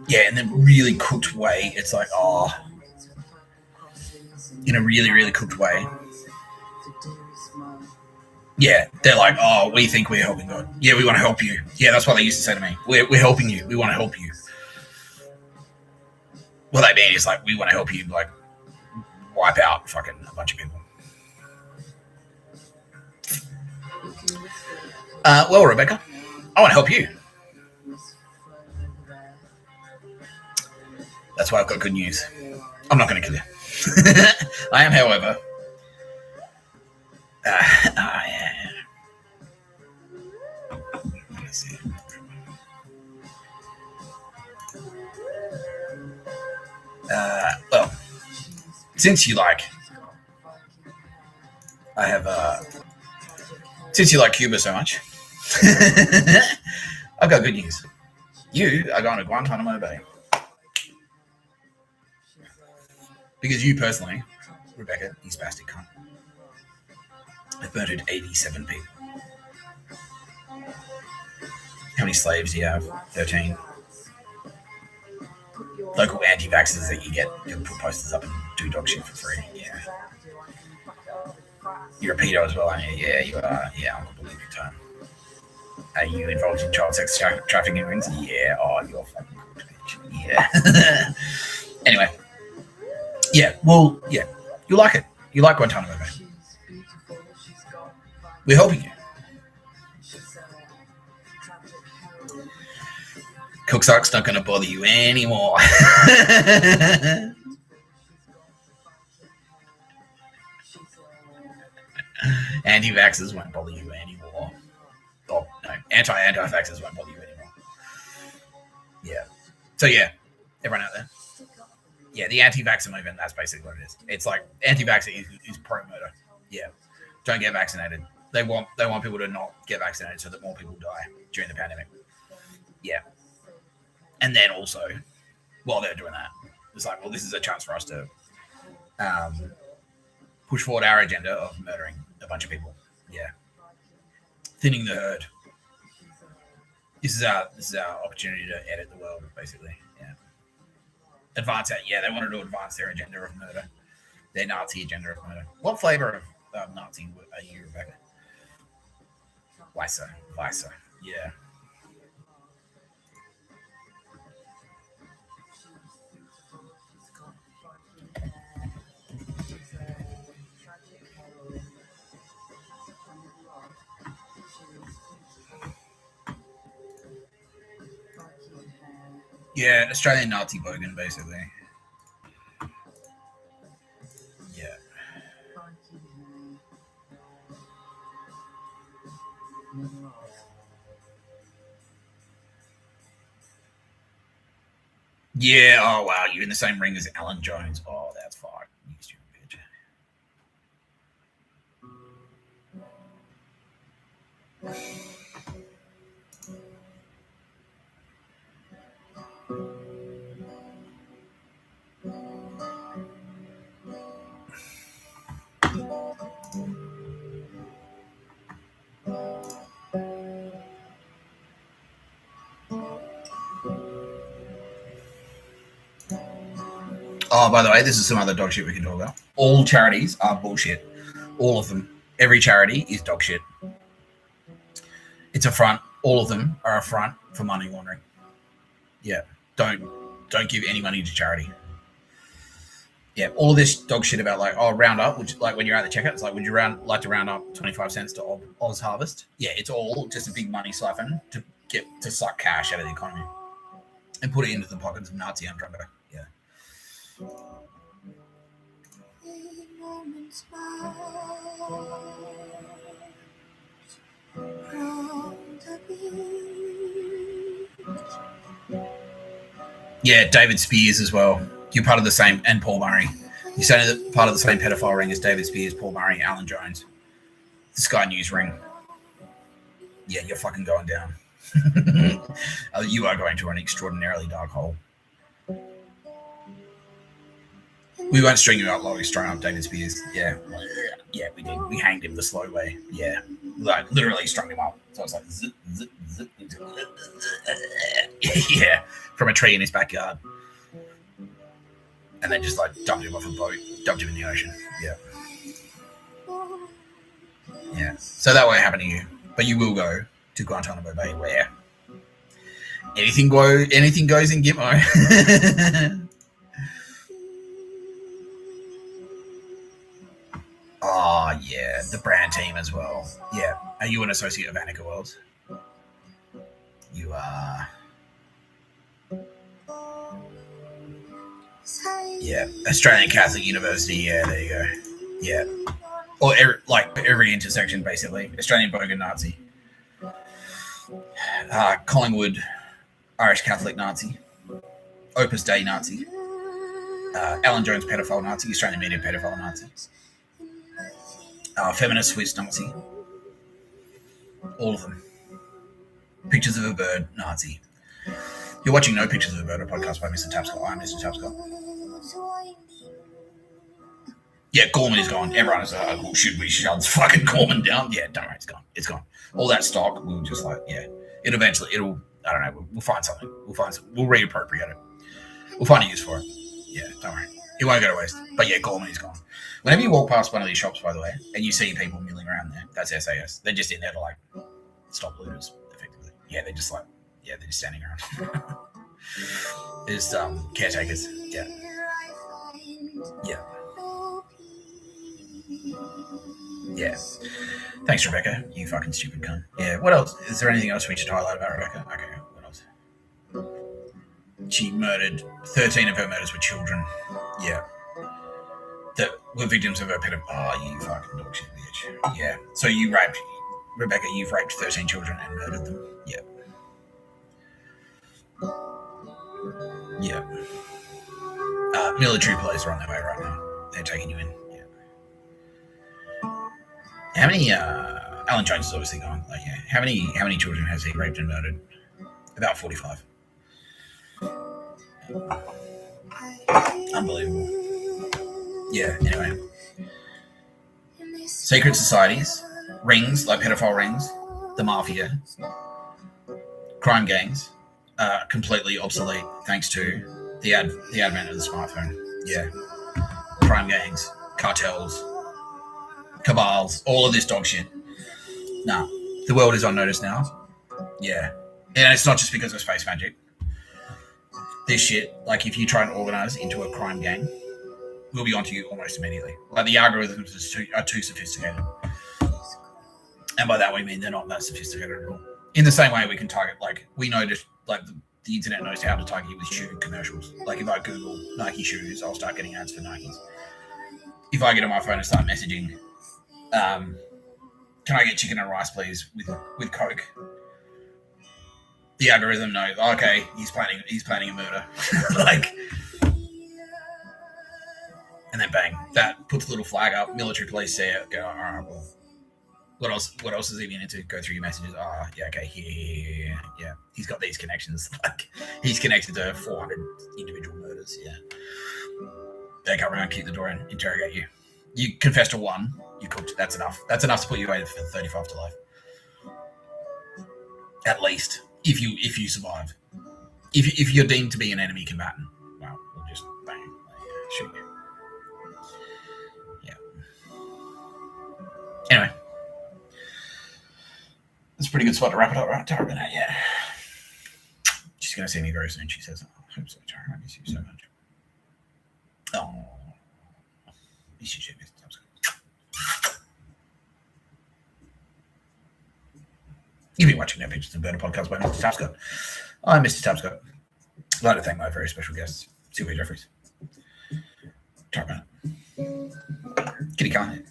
Yeah, in a really cooked way. It's like, oh, in a really, really cooked way. Yeah, they're like, oh, we think we're helping God. Yeah, we want to help you. Yeah, that's what they used to say to me. We're helping you. We want to help you. What they mean is like, we want to help you, like, wipe out fucking a bunch of people. Well, Rebecca, I want to help you. That's why I've got good news. I'm not going to kill you. I am, however. Let's see. Well, since you like, since you like Cuba so much, I've got good news. You are going to Guantanamo Bay. Because you personally, Rebecca, you spastic cunt, have murdered 87 people. How many slaves do you have? 13. Local anti-vaxxers that you get, you'll put posters up and do dog shit for free. Yeah. You're a pedo as well, aren't you? Yeah, you are. Yeah, I'll believe your time. Are you involved in child sex trafficking rings? Yeah. Oh, you're fucking cool, bitch. Yeah. Anyway. Yeah, well, yeah. You like it. You like Guantanamo Bay. We're helping you. Cooksuck's not going to bother you anymore. Anti-vaxxers won't bother you anymore. Oh, no. Anti-vaxxers won't bother you anymore. Yeah. So, yeah. Everyone out there. Yeah, the anti-vaxxer movement, that's basically what it is. It's like anti-vaxxer is pro-murder. Yeah. Don't get vaccinated. They want people to not get vaccinated so that more people die during the pandemic. Yeah. And then also, while they're doing that, it's like, well, this is a chance for us to push forward our agenda of murdering a bunch of people. Yeah. Thinning the herd. This is our opportunity to edit the world, basically. Yeah. Advance that. Yeah, they wanted to advance their agenda of murder. Their Nazi agenda of murder. What flavor of Nazi are you, Rebecca? Weisser. Yeah. Yeah, Australian Nazi bogan, basically. Yeah. Yeah, oh wow, you're in the same ring as Alan Jones. Oh, that's fucked. You stupid bitch. Oh, by the way, this is some other dog shit we can talk about. All charities are bullshit. All of them. Every charity is dog shit. It's a front. All of them are a front for money laundering. Yeah. Don't give any money to charity. Yeah, all of this dog shit about like, oh, round up, which like when you're at the checkout, it's like, would you like to round up 25 cents to Oz Harvest? Yeah, it's all just a big money siphon to suck cash out of the economy and put it into the pockets of Nazi underdog. Yeah. Yeah, David Spears as well. You're part of the same, and Paul Murray. You're saying part of the same pedophile ring as David Spears, Paul Murray, Alan Jones. The Sky News ring. Yeah, you're fucking going down. You are going to an extraordinarily dark hole. We won't string you up like we strung up David Spears. Yeah. Yeah, we did. We hanged him the slow way. Yeah. like literally strung him up. So it's like zip, zip, zip, zip, yeah, from a tree in his backyard, and then just like dumped him off a boat, dumped him in the ocean. Yeah, yeah. So that won't happen to you, but you will go to Guantanamo Bay, where anything goes in Gitmo. Oh, yeah, the brand team as well. Yeah. Are you an associate of Annika Worlds? You are. Yeah. Australian Catholic University. Yeah, there you go. Yeah. Or every intersection, basically. Australian Bogan Nazi. Collingwood Irish Catholic Nazi. Opus Dei Nazi. Alan Jones pedophile Nazi. Australian media pedophile Nazi. Feminist Swiss Nazi. All of them. Pictures of a Bird Nazi. You're watching No Pictures of a Bird, a podcast by Mr. Tapscott. I'm Mr. Tapscott. Yeah, Gorman is gone. Everyone is well, should we shut fucking Gorman down? Yeah, don't worry, it's gone. It's gone. All that stock, we'll just I don't know, we'll find something. We'll reappropriate it. We'll find a use for it. Yeah, don't worry. It won't go to waste. But yeah, Gorman is gone. Whenever you walk past one of these shops, by the way, and you see people milling around there, that's SAS. They're just in there to like stop looters, effectively. Yeah, they're just standing around. There's caretakers. Yeah. Yeah. Yeah. Thanks, Rebecca. You fucking stupid cunt. Yeah. What else? Is there anything else we should highlight about Rebecca? Okay. What else? She murdered 13 of her murders were children. Yeah. That were victims of her pedo. Oh, you fucking dog shit bitch. Yeah. So you've raped 13 children and murdered them. Yeah. Yeah. Military police are on their way right now. They're taking you in. Yeah. How many? Alan Jones is obviously gone. Like, yeah. How many children has he raped and murdered? About 45. Unbelievable. Yeah, anyway. Secret societies, rings, like pedophile rings, the mafia, crime gangs, completely obsolete thanks to the advent of the smartphone. Yeah. Crime gangs, cartels, cabals, all of this dog shit. Nah, the world is on notice now. Yeah. And it's not just because of space magic. This shit, like if you try and organize into a crime gang, we'll be onto you almost immediately. Like the algorithms are too sophisticated. And by that we mean they're not that sophisticated at all. In the same way we can target, like we know just like the internet knows how to target you with shoe commercials. Like if I Google Nike shoes, I'll start getting ads for Nikes. If I get on my phone and start messaging, can I get chicken and rice please with Coke? The algorithm knows, okay, he's planning a murder. Like, and then bang, that puts a little flag up. Military police see it, go, all right, well, what else is he been into? Go through your messages. Yeah, okay, here, yeah. He's got these connections. Like, he's connected to 400 individual murders. Yeah, they come around, keep the door and interrogate you. You confess to one, you cooked. That's enough. That's enough to put you away for 35 to life, at least. If you survive, if you're deemed to be an enemy combatant, well, we'll just bang, shoot you. Yeah. Anyway, that's a pretty good spot to wrap it up, right, Tara? Yeah. She's gonna see me very soon. She says, "I hope so, Tara. I miss you so much." Oh, miss you too, Mr. Tapscott. You've been watching No Pictures of a Bird, podcast by Mr. Tapscott. I'm Mr. Tapscott. I'd like to thank my very special guests, Sylvia Jeffries, Tara Bennett, Kitty Carney,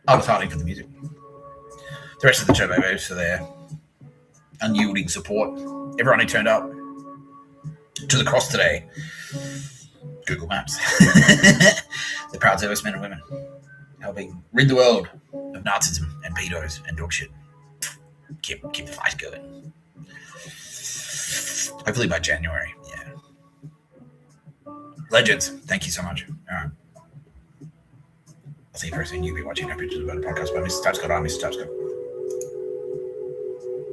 Albert Harding for the music, the rest of the Turbo Babes for their unyielding support, everyone who turned up to the cross today, Google Maps, the proud servicemen and women, helping rid the world of Nazism and pedos and dog shit. Keep the fight going. Hopefully by January, yeah. Legends, thank you so much. All right. I'll see you very soon. You'll be watching No Pictures of a Bird, podcast by Mr. Tapscott. I'm Mr. Tapscott.